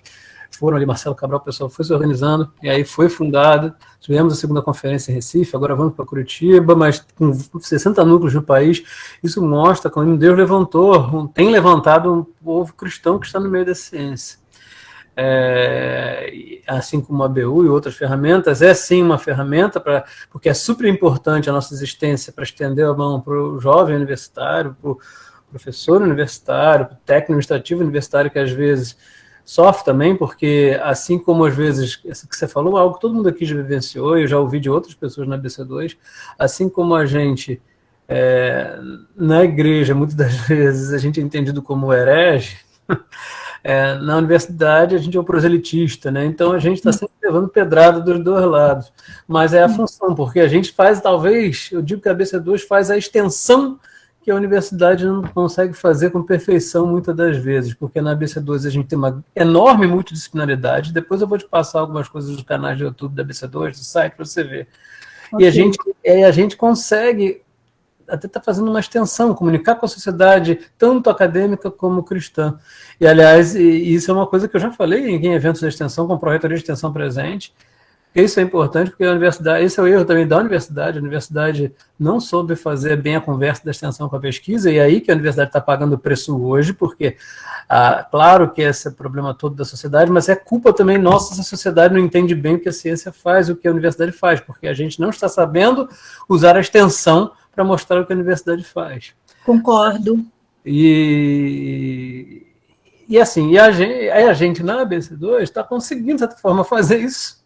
foram ali, Marcelo Cabral, o pessoal foi se organizando, e aí foi fundada, tivemos a segunda conferência em Recife, agora vamos para Curitiba, mas com 60 núcleos no país, isso mostra como Deus tem levantado um povo cristão que está no meio da ciência. Assim como a ABU e outras ferramentas, é sim uma ferramenta, porque é super importante a nossa existência para estender a mão para o jovem universitário, para o professor universitário, para o técnico administrativo universitário, que às vezes sofre também, porque assim como às vezes, isso que você falou, algo que todo mundo aqui já vivenciou, eu já ouvi de outras pessoas na ABC2, assim como a gente, na igreja, muitas das vezes, a gente é entendido como herege, na universidade a gente é um proselitista, né? Então a gente está sempre levando pedrada dos dois lados, mas é a função, porque a gente faz, talvez, eu digo que a ABC2 faz a extensão que a universidade não consegue fazer com perfeição muitas das vezes, porque na ABC2 a gente tem uma enorme multidisciplinaridade, depois eu vou te passar algumas coisas dos canais do YouTube da ABC2, do site, para você ver. Okay. E a gente consegue até estar fazendo uma extensão, comunicar com a sociedade, tanto acadêmica como cristã. E, aliás, isso é uma coisa que eu já falei em eventos de extensão, com pró-reitoria de extensão presente. Isso é importante, porque a universidade, esse é o erro também da universidade, a universidade não soube fazer bem a conversa da extensão com a pesquisa, e é aí que a universidade está pagando o preço hoje, porque, claro que esse é o problema todo da sociedade, mas é culpa também nossa se a sociedade não entende bem o que a ciência faz, o que a universidade faz, porque a gente não está sabendo usar a extensão para mostrar o que a universidade faz. Concordo. E assim, a gente na ABC2 está conseguindo, de certa forma, fazer isso.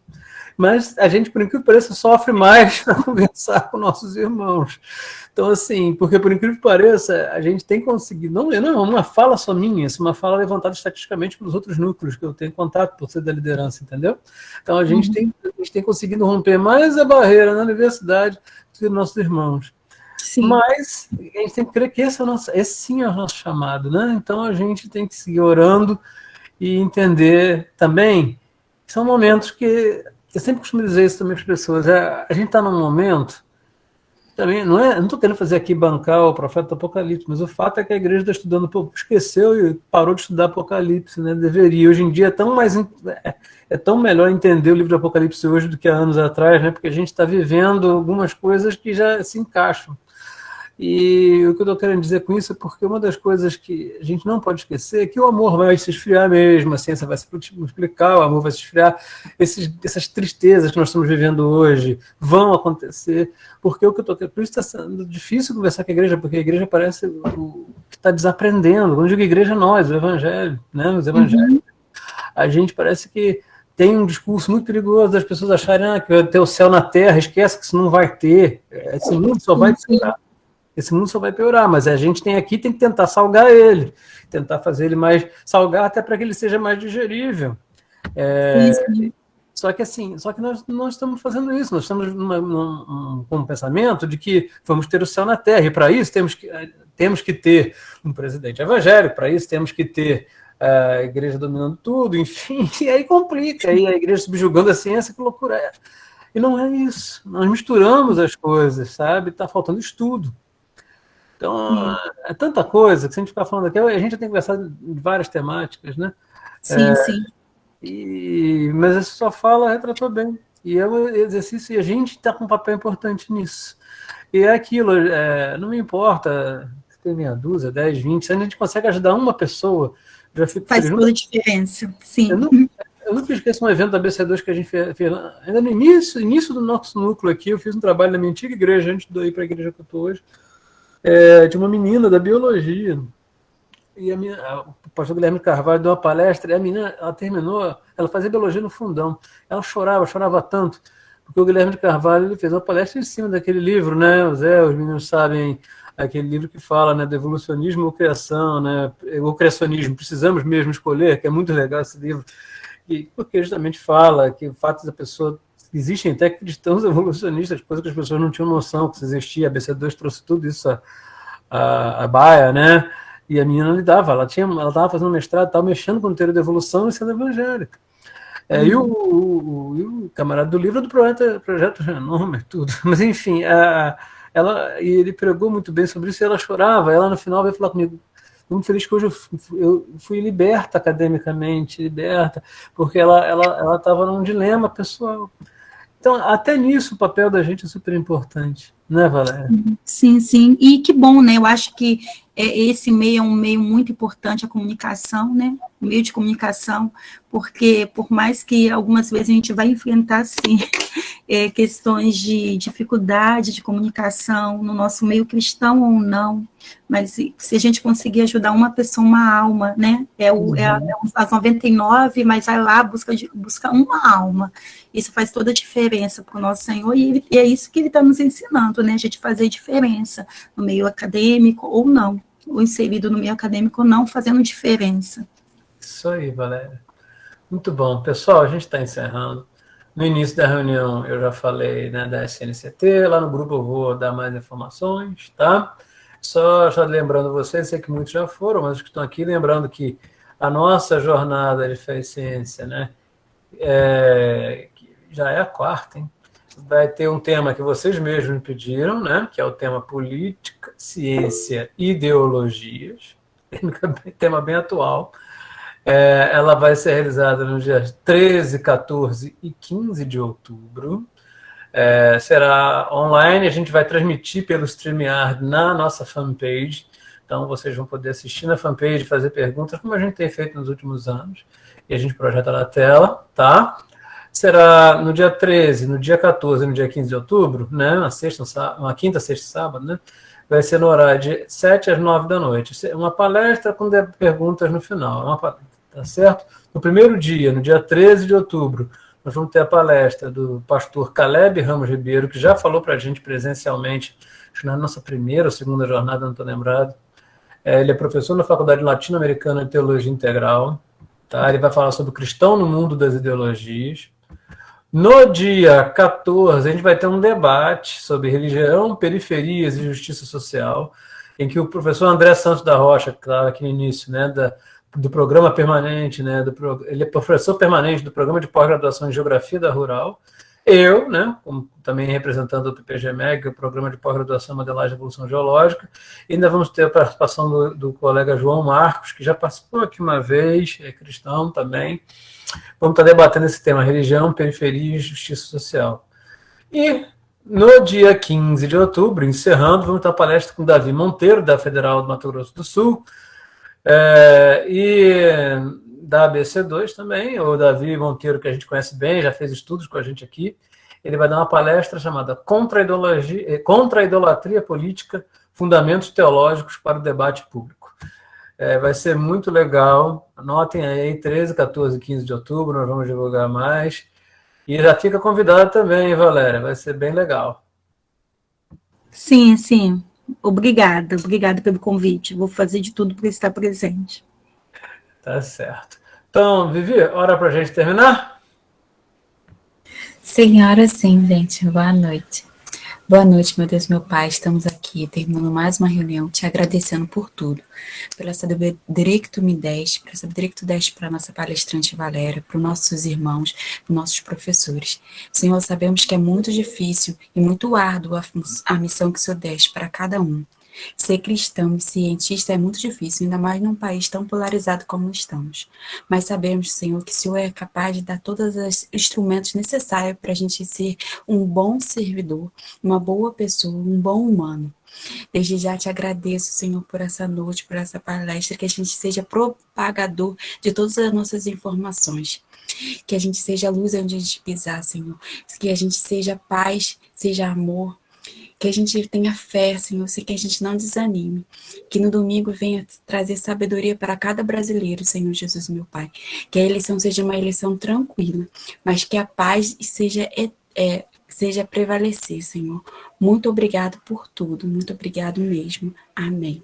Mas a gente, por incrível que pareça, sofre mais para conversar com nossos irmãos. Então, assim, porque por incrível que pareça, a gente tem conseguido, não é uma fala só minha, é uma fala levantada estatisticamente pelos outros núcleos que eu tenho contato por ser da liderança, entendeu? Então, a gente tem conseguido romper mais a barreira na universidade do que os nossos irmãos. Sim. Mas a gente tem que crer que esse sim é o nosso chamado, né? Então a gente tem que seguir orando e entender também que são momentos que eu sempre costumo dizer isso também para as pessoas. A gente está num momento também, não estou querendo fazer aqui bancar o profeta do Apocalipse, mas o fato é que a igreja está estudando, esqueceu e parou de estudar Apocalipse, né? Deveria. Hoje em dia é tão melhor entender o livro do Apocalipse hoje do que há anos atrás, né? Porque a gente está vivendo algumas coisas que já se encaixam. E o que eu estou querendo dizer com isso é porque uma das coisas que a gente não pode esquecer é que o amor vai se esfriar mesmo, a ciência vai se multiplicar, o amor vai se esfriar, essas tristezas que nós estamos vivendo hoje vão acontecer, porque o que eu estou querendo, por isso está sendo difícil conversar com a igreja, porque a igreja parece que está desaprendendo. Quando eu digo igreja, nós, o evangelho, né, os evangélicos, a gente parece que tem um discurso muito perigoso das pessoas acharem que vai ter o céu na terra, esquece que isso não vai ter, esse mundo só vai piorar. Esse mundo só vai piorar, mas a gente tem que tentar salgar ele, tentar fazer ele mais salgar até para que ele seja mais digerível. Só que nós não estamos fazendo isso, nós estamos com um pensamento de que vamos ter o céu na terra, e para isso temos que ter um presidente evangélico, para isso temos que ter a igreja dominando tudo, enfim, e aí complica, aí a igreja subjugando a ciência, que loucura é. E não é isso, nós misturamos as coisas, sabe? Está faltando estudo. Então, é tanta coisa que se a gente ficar falando aqui, a gente tem que conversar de várias temáticas, né? Sim. Mas essa sua fala retratou bem. E é um exercício, e a gente está com um papel importante nisso. E é aquilo, não me importa se tem meia dúzia, 10, 20, se a gente consegue ajudar uma pessoa, já fico feliz. Faz toda a diferença, sim. Eu nunca esqueço um evento da BC2 que a gente fez ainda no início do nosso núcleo aqui. Eu fiz um trabalho na minha antiga igreja, antes de ir para a igreja que eu estou hoje. De uma menina da biologia, e o pastor Guilherme Carvalho deu uma palestra, e a menina, ela terminou, ela fazia biologia no fundão, ela chorava tanto, porque o Guilherme Carvalho ele fez uma palestra em cima daquele livro, né, os meninos sabem, aquele livro que fala, né, do evolucionismo ou criação, né, ou criacionismo, precisamos mesmo escolher, que é muito legal esse livro, porque justamente fala que o fato da pessoa... Existem até cristãos evolucionistas, coisa que as pessoas não tinham noção que isso existia. A BC2 trouxe tudo isso a baia, né? E a menina lidava, ela estava fazendo mestrado, estava mexendo com o teoria da evolução e sendo evangélica. E o camarada do livro do projeto Genoma e tudo. Mas, enfim, ele pregou muito bem sobre isso e ela chorava. Ela, no final, veio falar comigo, muito feliz que hoje eu fui liberta academicamente, porque ela estava num dilema pessoal. Então, até nisso, o papel da gente é super importante, né, Valéria? Sim. E que bom, né? Eu acho que esse meio é um meio muito importante, a comunicação, né? O meio de comunicação, porque por mais que algumas vezes a gente vai enfrentar, sim, questões de dificuldade de comunicação no nosso meio cristão ou não, mas se a gente conseguir ajudar uma pessoa, uma alma, né? As 99, mas vai lá, busca uma alma. Isso faz toda a diferença para o nosso Senhor, e é isso que Ele está nos ensinando, né? A gente fazer diferença no meio acadêmico ou não, ou inserido no meio acadêmico ou não, fazendo diferença. Isso aí, Valéria. Muito bom. Pessoal, a gente está encerrando. No início da reunião eu já falei, né, da SNCT, lá no grupo eu vou dar mais informações, tá? Só lembrando vocês, sei que muitos já foram, mas os que estão aqui, lembrando que a nossa jornada de fé e ciência, né, já é a quarta, hein? Vai ter um tema que vocês mesmos me pediram, né, que é o tema política, ciência e ideologias, tema bem atual. Ela vai ser realizada nos dias 13, 14 e 15 de outubro. Será online, a gente vai transmitir pelo StreamYard na nossa fanpage, então vocês vão poder assistir na fanpage, fazer perguntas, como a gente tem feito nos últimos anos, e a gente projeta na tela, tá? Será no dia 13, no dia 14 e no dia 15 de outubro, né? Uma quinta, sexta e sábado, né? Vai ser no horário de 7 às 9 da noite. Uma palestra com perguntas no final, tá certo? No primeiro dia, no dia 13 de outubro, nós vamos ter a palestra do pastor Caleb Ramos Ribeiro, que já falou para a gente presencialmente, acho que na nossa primeira ou segunda jornada, não estou lembrado. Ele é professor na Faculdade Latino-Americana de Teologia Integral. Tá? Ele vai falar sobre o cristão no mundo das ideologias. No dia 14, a gente vai ter um debate sobre religião, periferias e justiça social, em que o professor André Santos da Rocha, que estava aqui no início, né, do programa permanente, né, ele é professor permanente do programa de pós-graduação em Geografia da Rural. Eu, né, como também representando o PPG-MEG, o programa de pós-graduação em Modelagem e Evolução Geológica, e ainda vamos ter a participação do colega João Marcos, que já participou aqui uma vez, é cristão também. Vamos estar debatendo esse tema, religião, periferia e justiça social. E no dia 15 de outubro, encerrando, vamos ter a palestra com o Davi Monteiro, da Federal do Mato Grosso do Sul, e da ABC2 também, o Davi Monteiro, que a gente conhece bem, já fez estudos com a gente aqui. Ele vai dar uma palestra chamada Contra a Idolatria Política, Fundamentos Teológicos para o Debate Público. Vai ser muito legal. Anotem aí, 13, 14 e 15 de outubro, nós vamos divulgar mais. E já fica convidado também, Valéria, vai ser bem legal. Sim, sim. Obrigada pelo convite. Vou fazer de tudo para estar presente. Tá certo. Então, Vivi, hora para a gente terminar? Senhora, sim, gente. Boa noite. Boa noite, meu Deus, meu Pai. Estamos aqui, terminando mais uma reunião, te agradecendo por tudo. Pela sabedoria que tu me deste, pela sabedoria que tu deste para a nossa palestrante Valéria, para os nossos irmãos, para os nossos professores. Senhor, sabemos que é muito difícil e muito árdua a missão que o Senhor deste para cada um. Ser cristão e cientista é muito difícil, ainda mais num país tão polarizado como estamos. Mas sabemos, Senhor, que o Senhor é capaz de dar todos os instrumentos necessários para a gente ser um bom servidor, uma boa pessoa, um bom humano. Desde já te agradeço, Senhor, por essa noite, por essa palestra, que a gente seja propagador de todas as nossas informações. Que a gente seja luz onde a gente pisar, Senhor. Que a gente seja paz, seja amor. Que a gente tenha fé, Senhor, que a gente não desanime. Que no domingo venha trazer sabedoria para cada brasileiro, Senhor Jesus, meu Pai. Que a eleição seja uma eleição tranquila, mas que a paz seja prevalecer, Senhor. Muito obrigado por tudo, muito obrigado mesmo. Amém.